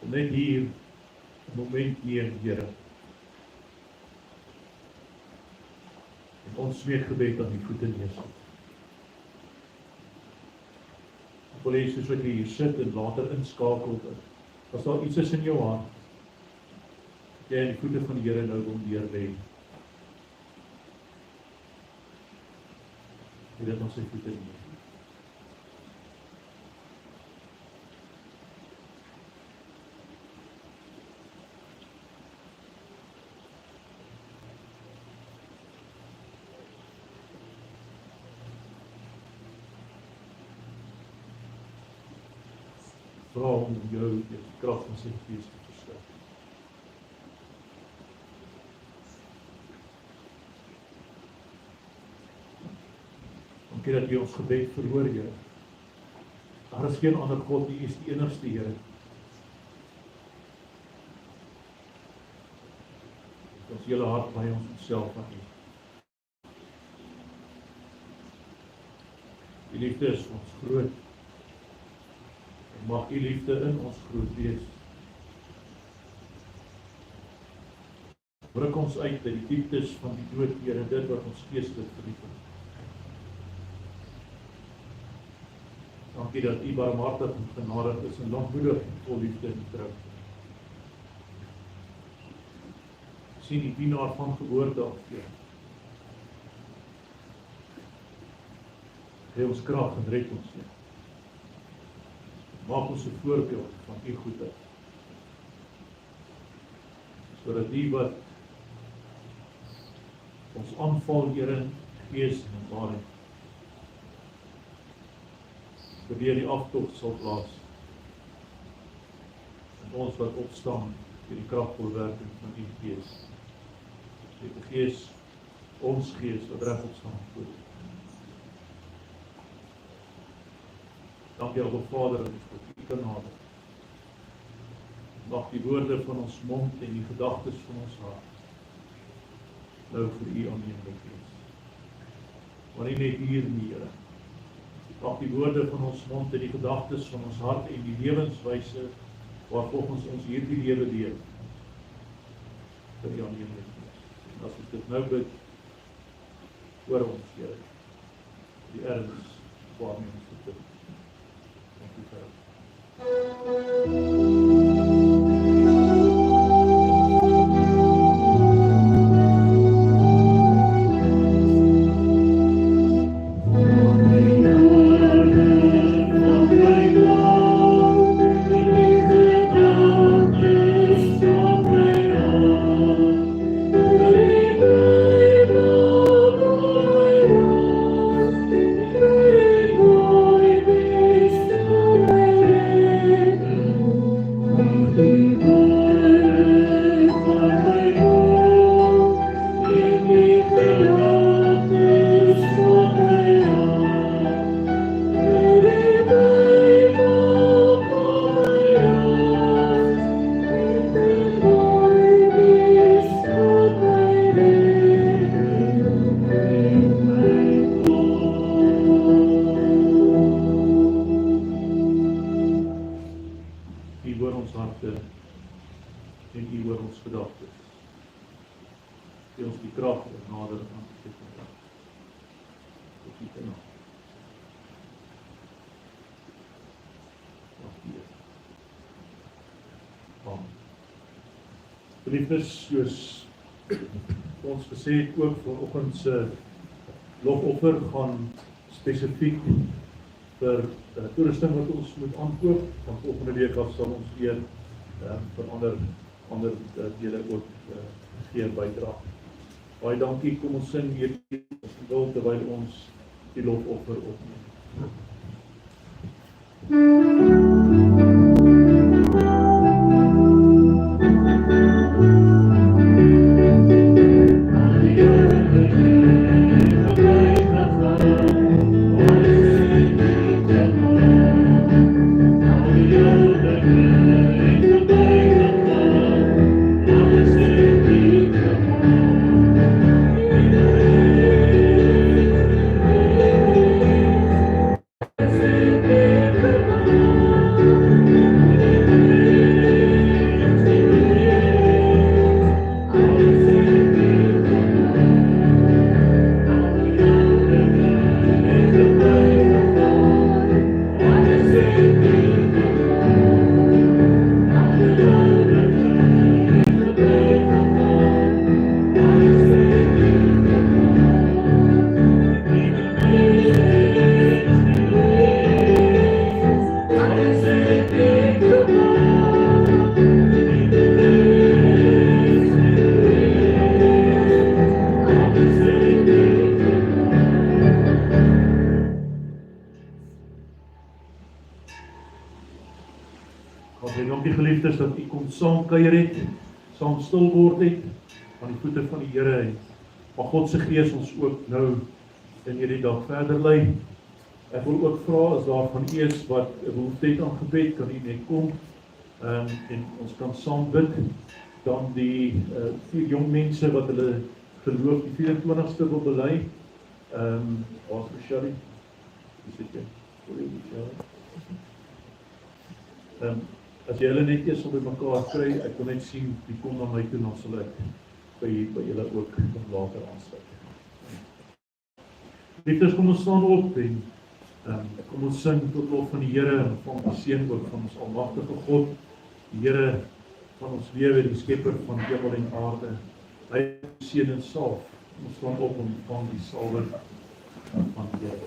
Speaker 2: Kom net hier, 'n moment neer, Here. En ons smeekgebed aan die voete neersit. Ek wil hê soos wat jy hier sit en later inskakel, as daar iets is in jou hart, jy aan die voete van die Here nou wil neerlê. Jy dit ons sy voete neer. Vra om jou die krag van sy Gees te verskaf. Dankie dat U ons gebed verhoor, Here. Daar is geen ander God nie, U is die enigste Here. Ons hele hart by ons self aan U. U liefde is ons groot. Mag U liefde in ons groot wees. Ruk ons uit by die dieptes van die dood, Here, dit wat ons geestelik vernietig. Dankie dat U barmhartig en genadig is en lankmoedig en vol liefde en trou. Sien die dienaar van geboorte af, Here. Gee ons krag en red ons, Here. Maak ons 'n voorbeeld van U goedheid. Sodat die wat ons aanval, Here, in gees en waarheid, weer die aftog sal plaas. En ons wat opstaan deur die kragvolle werking van U Gees. Die Gees, ons gees wat regop staan voor U. Dankie Abba Vader dat ons tot U kan nader. Mag die woorde van ons mond en die gedagtes van ons hart nou vir U aanneemlik wees. Maar nie net hier nie, Here. Mag die woorde van ons mond en die gedagtes van ons hart en die lewenswyse waarvolgens ons hierdie lewe leef vir U aanneemlik wees. En as ons dit nou bid, hoor ons, Here, die erns waarmee ons dit bid. Geliefdes, soos ons gesê het ook vanoggend se lofoffer gaan spesifiek vir toerusting wat ons moet aankoop. Van volgende week af sal ons weer vir ander dele ook gee bydra. Baie dankie, kom ons sing hierdie wil terwyl ons die lofoffer opneem. Geliefdes, dat u kom saam kuier het, saam stil word het, aan die voete van die Here het. Maar God se Gees ons ook nou in hierdie dag verder lei. Ek wil ook vra, as daar van u is wat 'n behoefte het aan gebed, kan u net kom, en ons kan saam bid. Dan die 4 jong mense wat hulle geloof die 24ste wil bely. Ons Michelle, is dit jy? As jy hulle net eers op mekaar kry, ek wil net sien, wie kom na my toe, dan sal ek by julle ook later aansluit. Liefdes, kom ons staan op en kom ons sing tot lof van die Here en van ons seën ook van ons almagtige God, die Here van ons lewe, die skepper van hemel en aarde. Hy seën en salf. Ons staan op om van die salwe van die Here.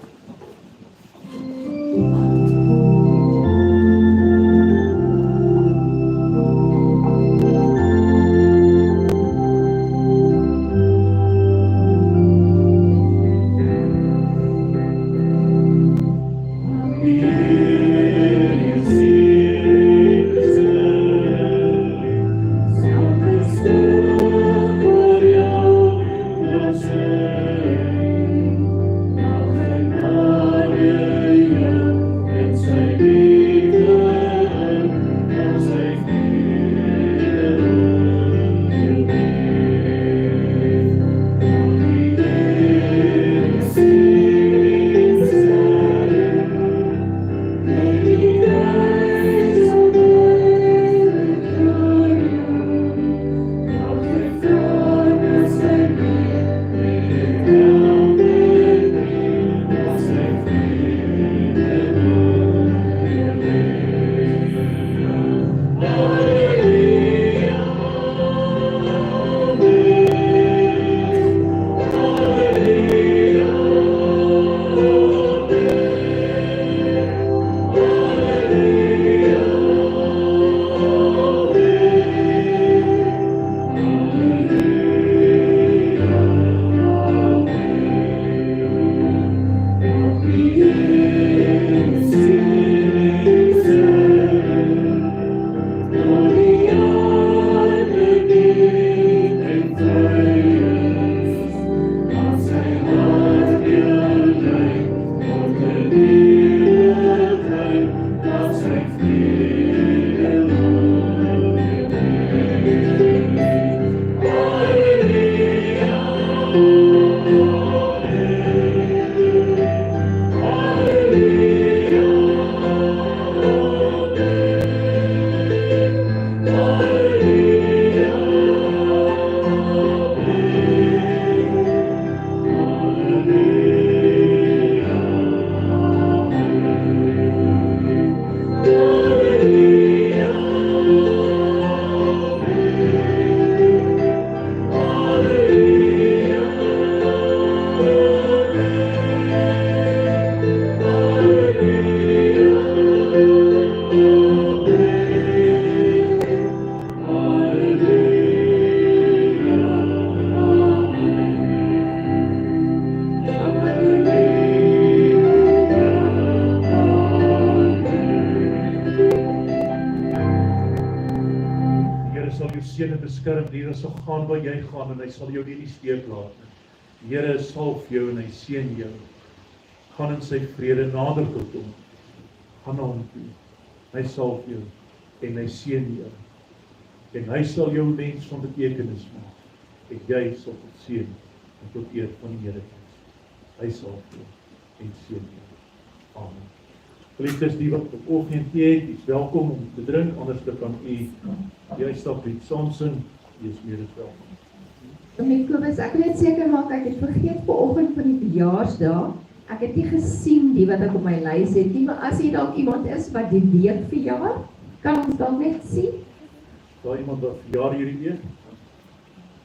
Speaker 2: seën en beskerm. Die Here sal gaan waar jy gaan en hy sal jou nie in die steek laat nie. Die Here salf jou en hy seën jou. Gaan in sy vrede nader tot hom. Gaan na hom toe. Hy salf jou en hy seën jou. En hy sal jou mens van betekenis maak. En jy sal tot seën en tot eer van die Here wees. Hy salf jou en seën jou. Amen. Geliefdes, die wat op oggend tee het, is welkom om te drink, anders kan u jy stap met saam sing, jy is meer as welkom.
Speaker 4: Meneer Kobus, ek wil net seker maak, ek het vergeet vanoggend van die verjaarsdag. Ek het nie gesien die wat ek op my lys het nie, maar as hier dalk iemand is wat die week verjaar, kan ons dalk net sien.
Speaker 2: Daar iemand wat verjaar hierdie week?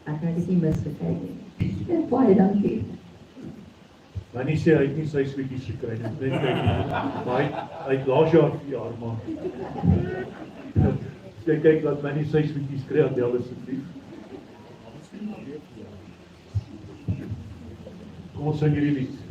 Speaker 4: Ek het dit nie misgekyk nie. Baie dankie.
Speaker 2: Maar nie sê hy het nie sy sweetjies gekry nie, net kyk nie. Maar hy het laas jaar verjaar, man. Jy kyk dat my nie sy sweetjies kry, Adel asseblief. Kom ons sing hierdie lied.